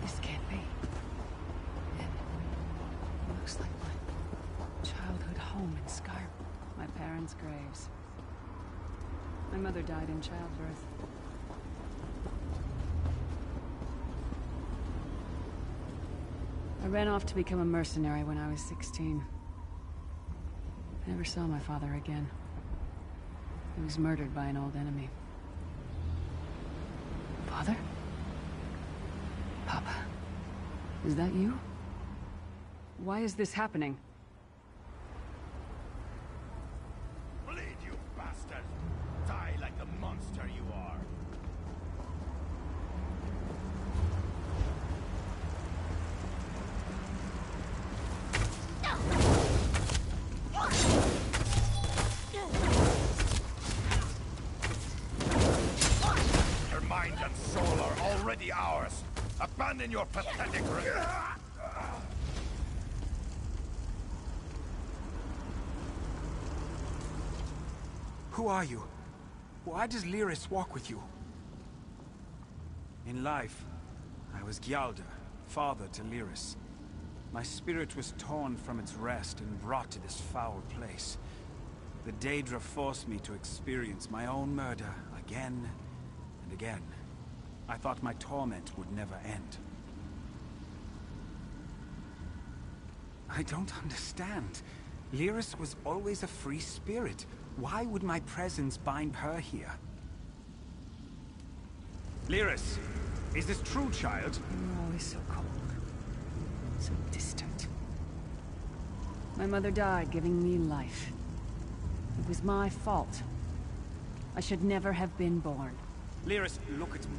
This can't be. It looks like my childhood home in Skyrim. My parents' graves. My mother died in childbirth. I ran off to become a mercenary when I was 16. I never saw my father again. He was murdered by an old enemy. Father? Papa, is that you? Why is this happening? Bleed, you bastard! Die like the monster you are! Your mind and soul are already ours! Abandon your pathetic Who are you? Why does Lyris walk with you? In life, I was Gyalda, father to Lyris. My spirit was torn from its rest and brought to this foul place. The Daedra forced me to experience my own murder again and again. I thought my torment would never end. I don't understand. Lyris was always a free spirit. Why would my presence bind her here? Lyris, is this true, child? You're always so cold. So distant. My mother died giving me life. It was my fault. I should never have been born. Lyris, look at me.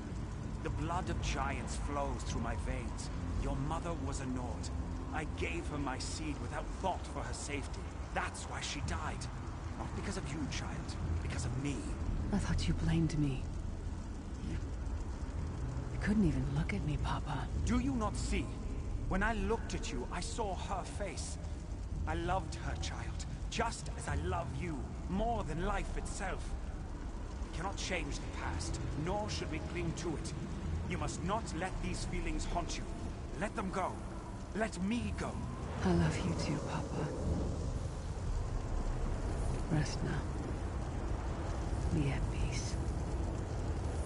The blood of giants flows through my veins. Your mother was a Nord. I gave her my seed without thought for her safety. That's why she died. Not because of you, child. Because of me. I thought you blamed me. You couldn't even look at me, Papa. Do you not see? When I looked at you, I saw her face. I loved her, child. Just as I love you. More than life itself. We cannot change the past, nor should we cling to it. You must not let these feelings haunt you. Let them go. Let me go. I love you too, Papa. Rest now. Be at peace.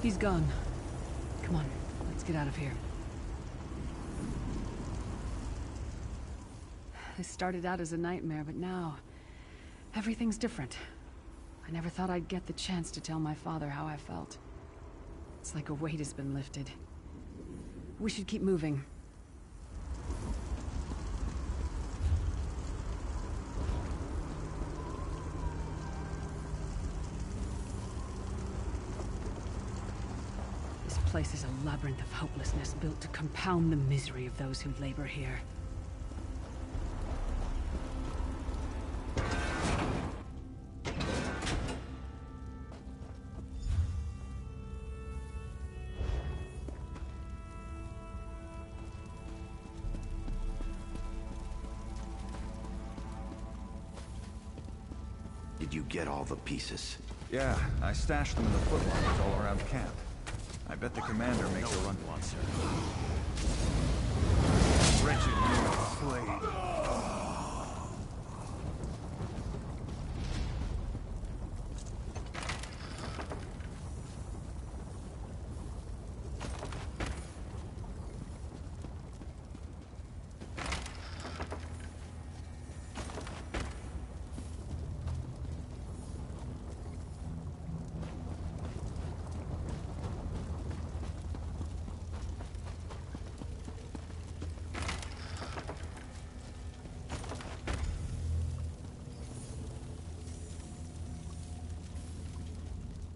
He's gone. Come on, let's get out of here. This started out as a nightmare, but now... everything's different. I never thought I'd get the chance to tell my father how I felt. It's like a weight has been lifted. We should keep moving. place is a labyrinth of hopelessness built to compound the misery of those who labor here. Did you get all the pieces? Yeah, I stashed them in the footlockers all around camp. I bet the commander makes a run once. Wretched human slave.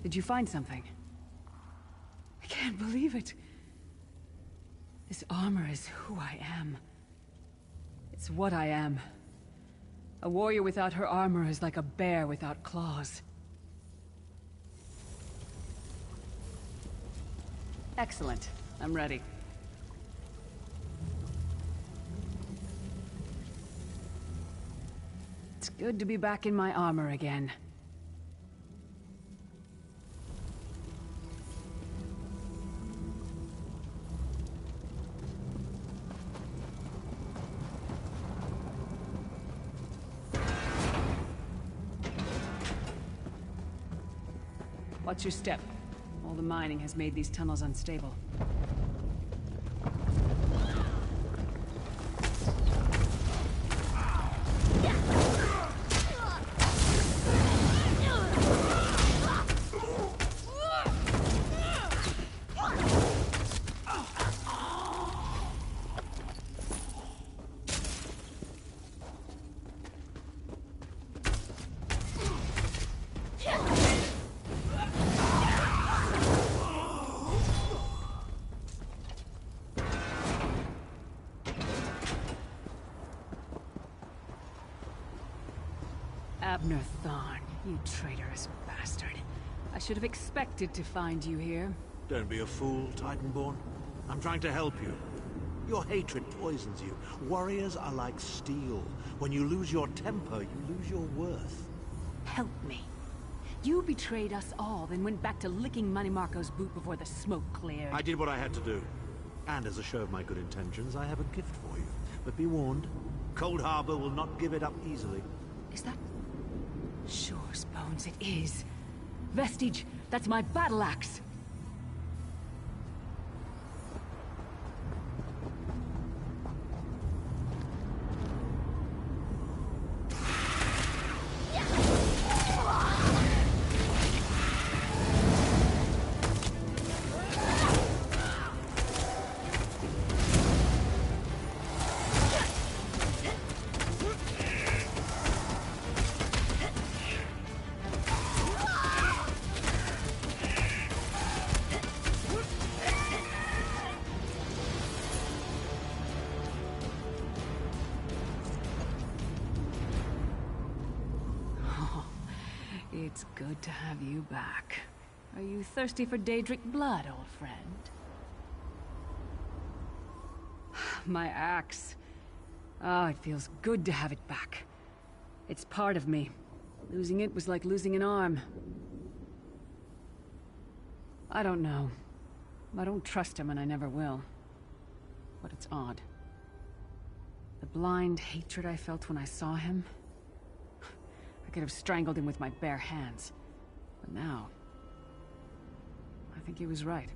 Did you find something? I can't believe it. This armor is who I am. It's what I am. A warrior without her armor is like a bear without claws. Excellent. I'm ready. It's good to be back in my armor again. Watch your step. All the mining has made these tunnels unstable. Abner Thorn, you traitorous bastard. I should have expected to find you here. Don't be a fool, Titanborn. I'm trying to help you. Your hatred poisons you. Warriors are like steel. When you lose your temper, you lose your worth. Help me. You betrayed us all, then went back to licking Manny Marco's boot before the smoke cleared. I did what I had to do. And as a show of my good intentions, I have a gift for you. But be warned, Cold Harbor will not give it up easily. Is that... Sure, Bones, it is. Vestige, that's my battle axe. It's good to have you back. Are you thirsty for Daedric blood, old friend? My axe. Ah, it feels good to have it back. It's part of me. Losing it was like losing an arm. I don't know. I don't trust him and I never will. But it's odd. The blind hatred I felt when I saw him... I could have strangled him with my bare hands. But now... I think he was right.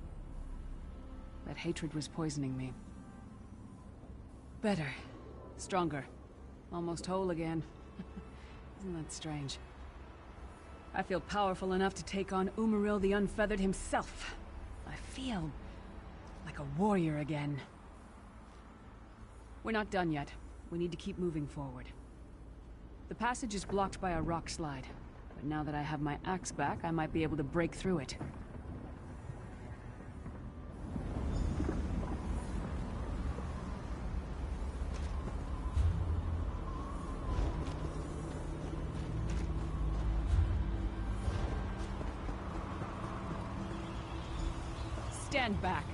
That hatred was poisoning me. Better. Stronger. Almost whole again. Isn't that strange? I feel powerful enough to take on Umaril the Unfeathered himself. I feel... like a warrior again. We're not done yet. We need to keep moving forward. The passage is blocked by a rock slide, but now that I have my axe back, I might be able to break through it. stand back.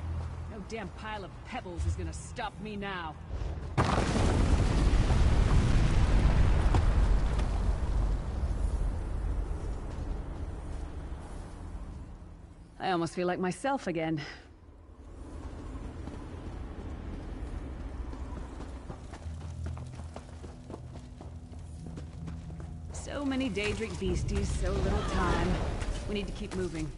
No damn pile of pebbles is gonna stop me now. I almost feel like myself again. So many Daedric beasties, so little time. We need to keep moving.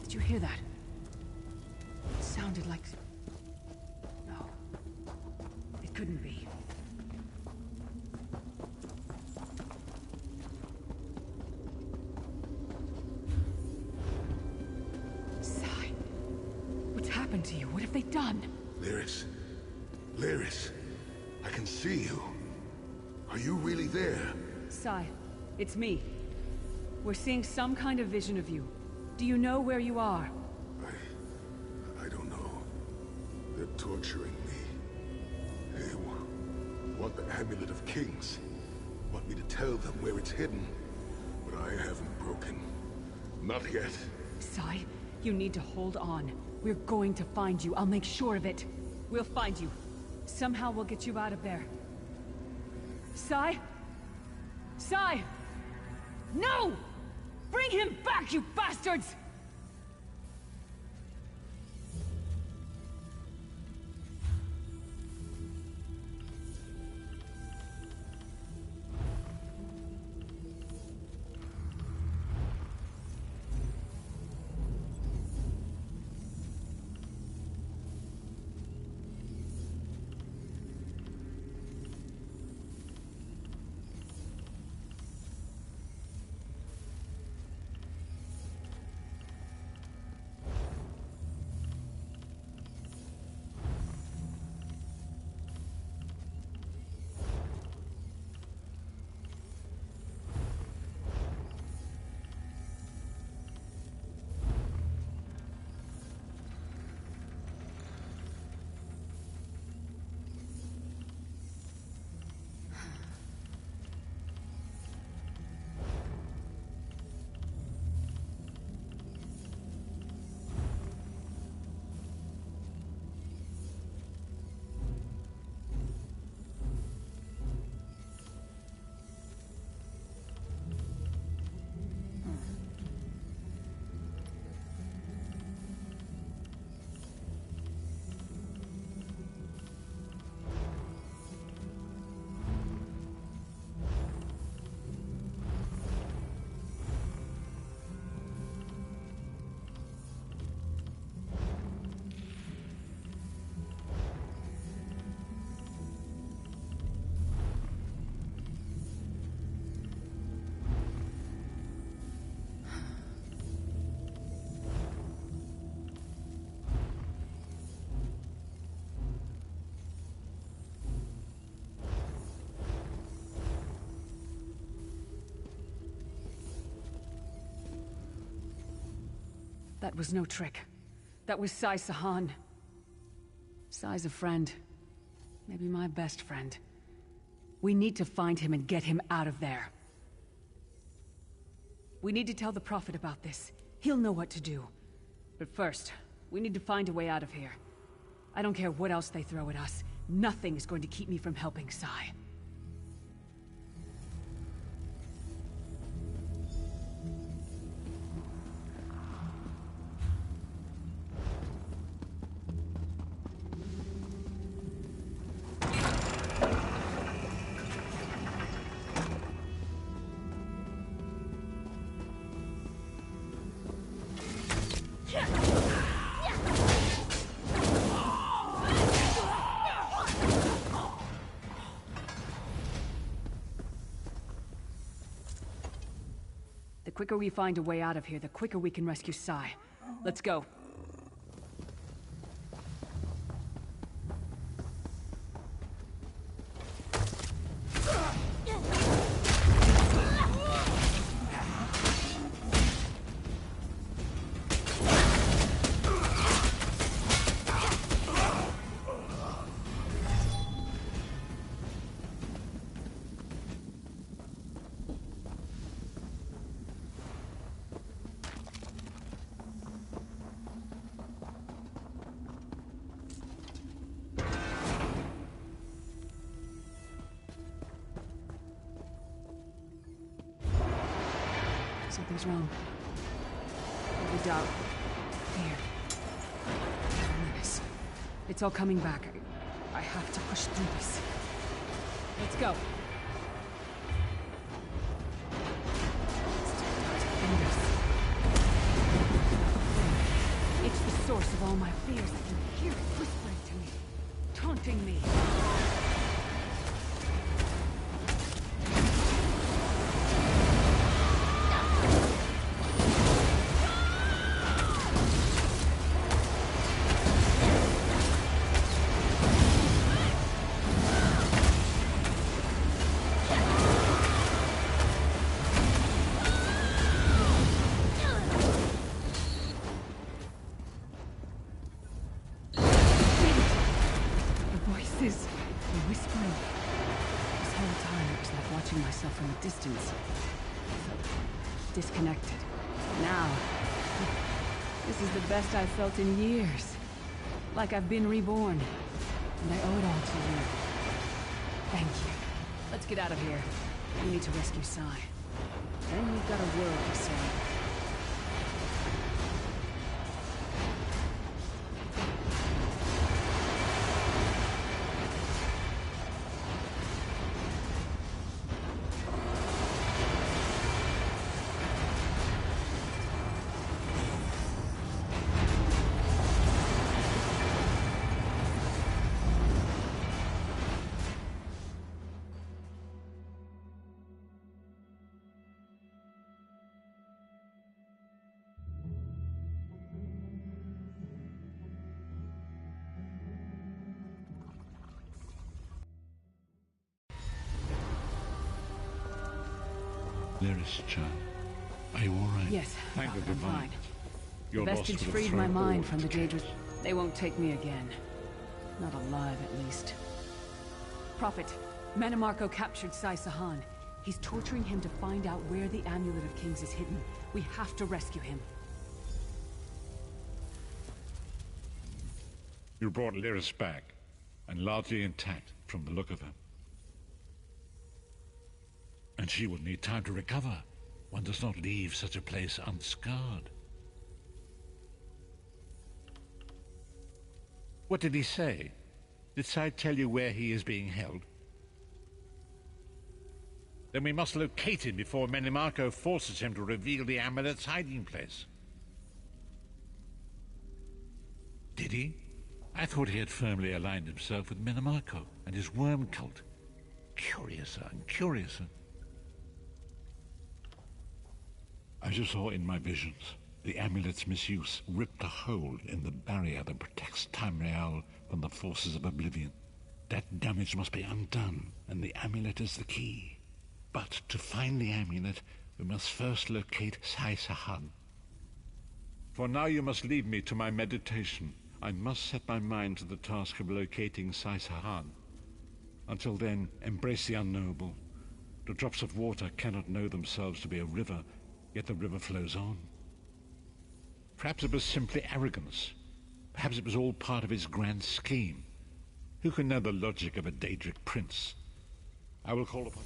Did you hear that? It sounded like... No. It couldn't be. Sai. What's happened to you? What have they done? Lyris. Lyris. I can see you. Are you really there? Sai, it's me. We're seeing some kind of vision of you. Do you know where you are? I don't know. They're torturing me. They want the Amulet of Kings. Want me to tell them where it's hidden. But I haven't broken. Not yet. Sai, you need to hold on. We're going to find you. I'll make sure of it. We'll find you. Somehow we'll get you out of there. Sai? Sai! No! Bring him back, you bastards! That was no trick. That was Sai Sahan. Sai's a friend. Maybe my best friend. We need to find him and get him out of there. We need to tell the Prophet about this. He'll know what to do. But first, we need to find a way out of here. I don't care what else they throw at us. Nothing is going to keep me from helping Sai. The quicker we find a way out of here, the quicker we can rescue Sai. Let's go. Something's wrong. No doubt. Here. Menace. It's all coming back. I have to push through this. Let's go. It's the source of all my fears. I can hear it whispering to me, taunting me. From a distance. Disconnected. Now, this is the best I've felt in years. Like I've been reborn. And I owe it all to you. Thank you. Let's get out of here. We need to rescue Sai. Then we've got a world to save. Lyris, child. Are you all right? Yes, Thank the I'm divine. fine. Your The loss vestige would have freed thrown my mind all from the into Daedrus. chaos. They won't take me again. Not alive, at least. Prophet, Mannimarco captured Sai Sahan. He's torturing him to find out where the Amulet of Kings is hidden. We have to rescue him. You brought Lyris back, and largely intact from the look of her. And she will need time to recover. One does not leave such a place unscarred. What did he say? Did Sai tell you where he is being held? Then we must locate him before Mannimarco forces him to reveal the amulet's hiding place. Did he? I thought he had firmly aligned himself with Mannimarco and his worm cult. Curiouser and curiouser. As you saw in my visions, the amulet's misuse ripped a hole in the barrier that protects Tamriel from the forces of oblivion. That damage must be undone, and the amulet is the key. But to find the amulet, we must first locate Sai Sahan. For now you must leave me to my meditation. I must set my mind to the task of locating Sai Sahan. Until then, embrace the unknowable. The drops of water cannot know themselves to be a river, yet the river flows on. Perhaps it was simply arrogance. Perhaps it was all part of his grand scheme. Who can know the logic of a Daedric prince? I will call upon...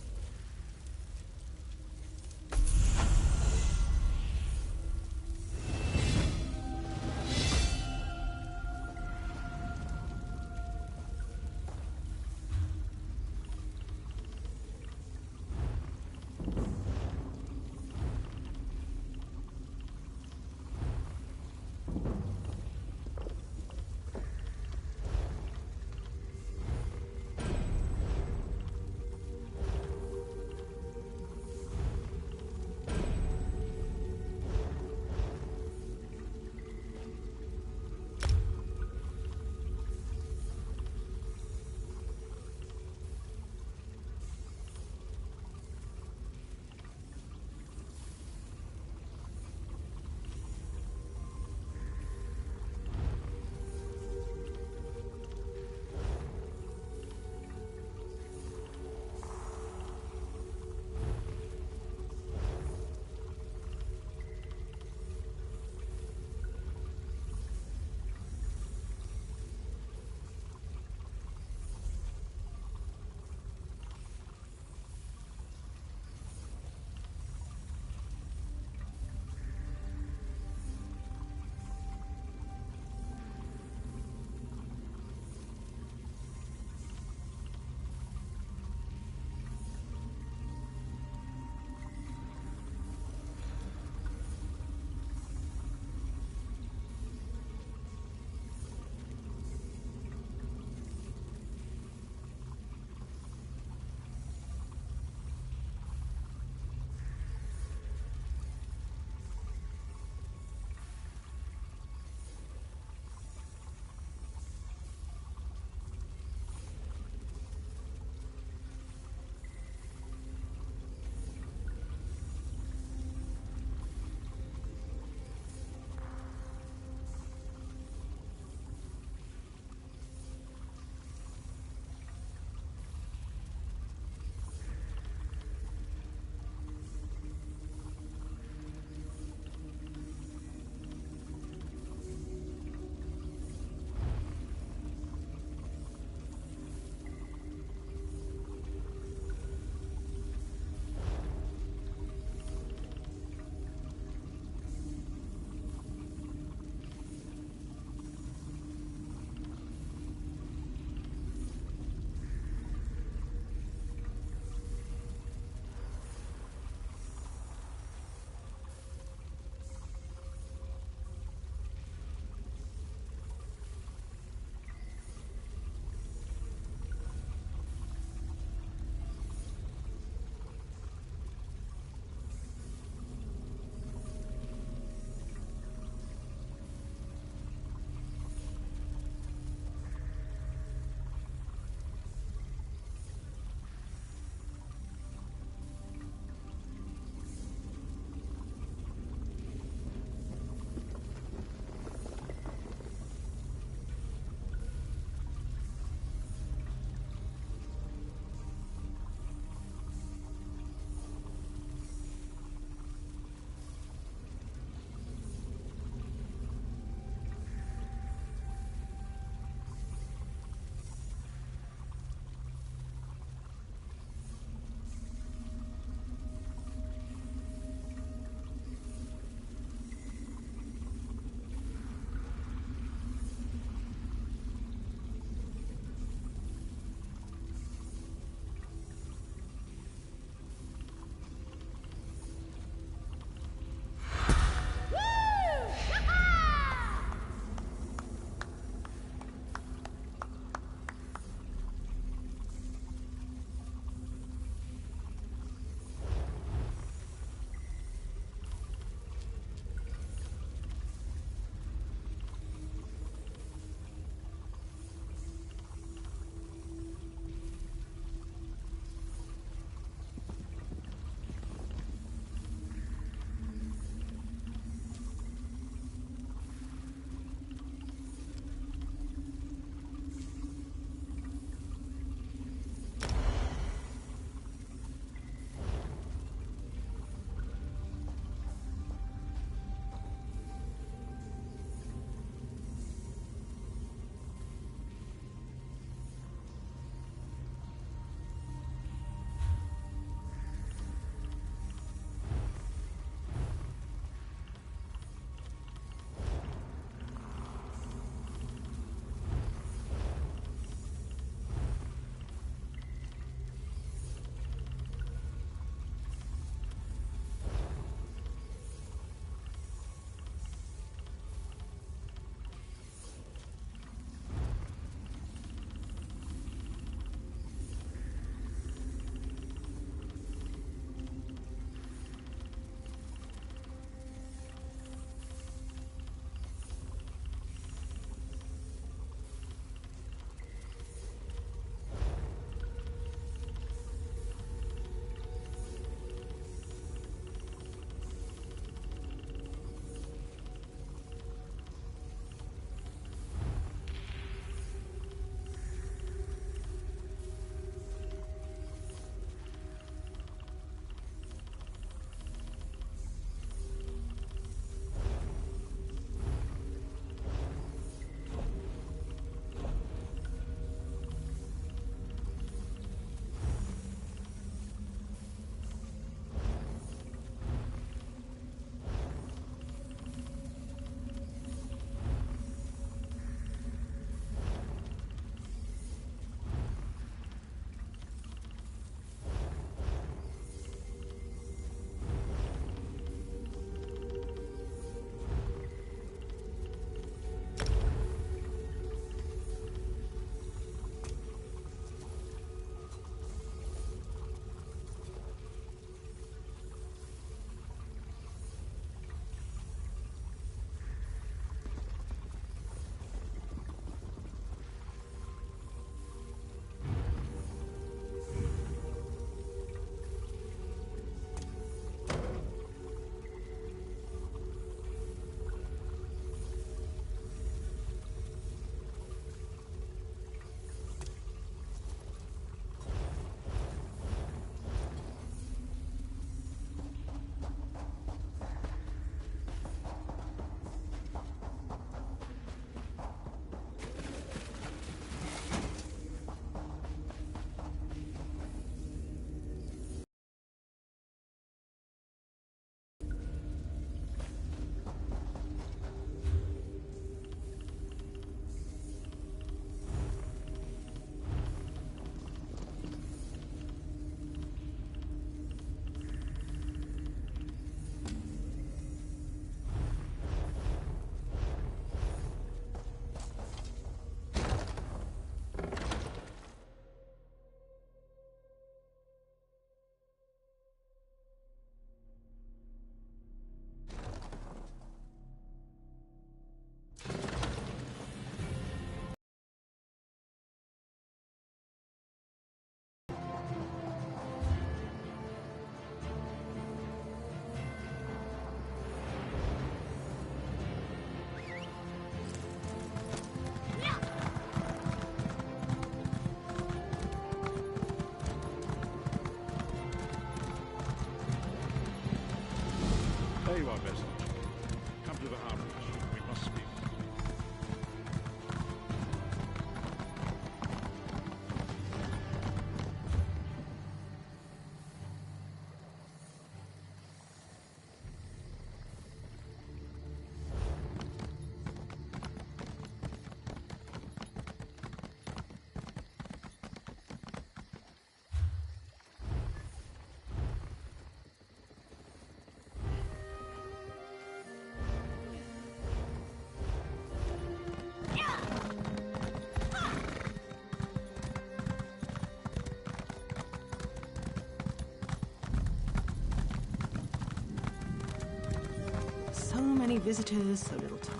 many visitors, so little time.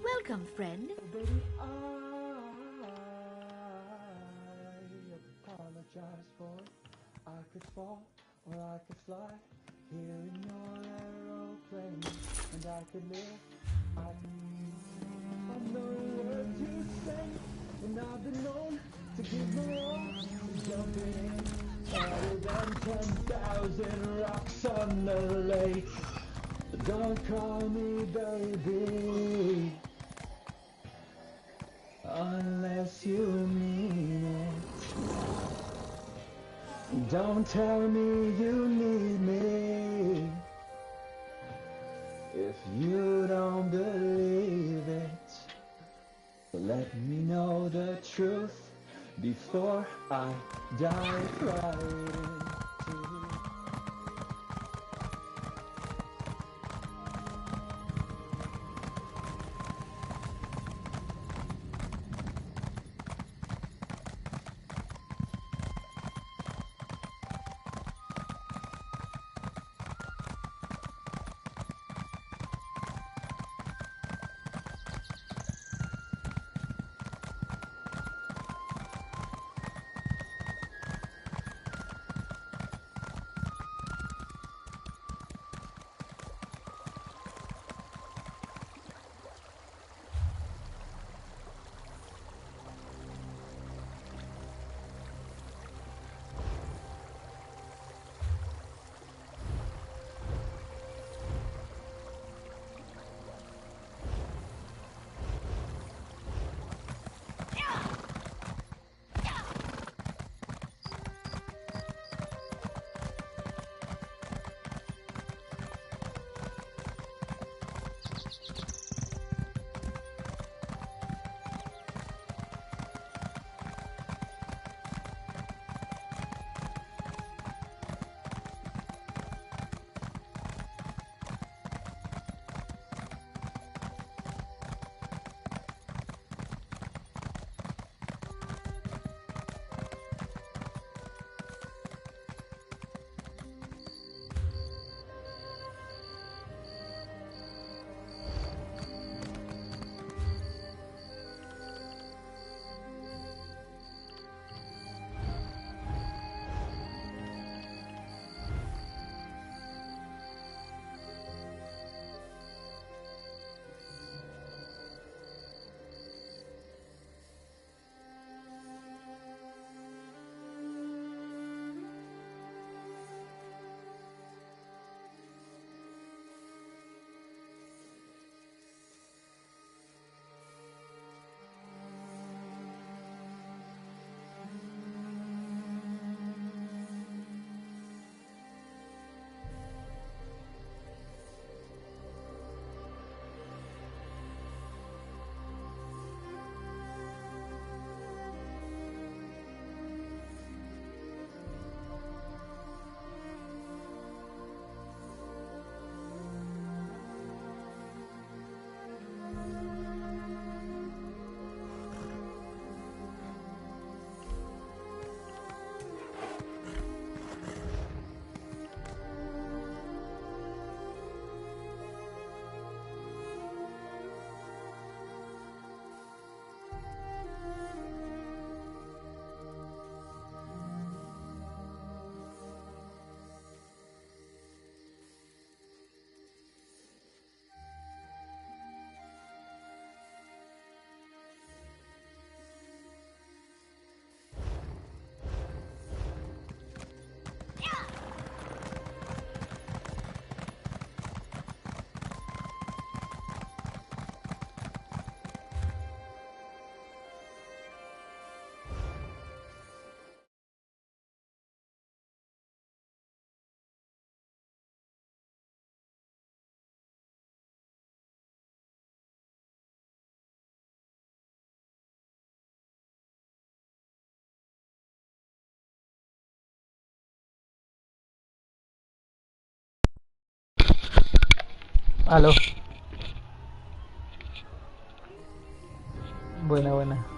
Welcome, friend. Apologize for it. I could fall or I could fly here in your aeroplane, and I could live. I know words you say, and I've been known to give my all, jumping in harder than 10,000 rocks on the lake. Don't call me baby unless you mean it. Don't tell me you need me if you don't believe it. Let me know the truth before I dive right into it. Aló. Buena, buena.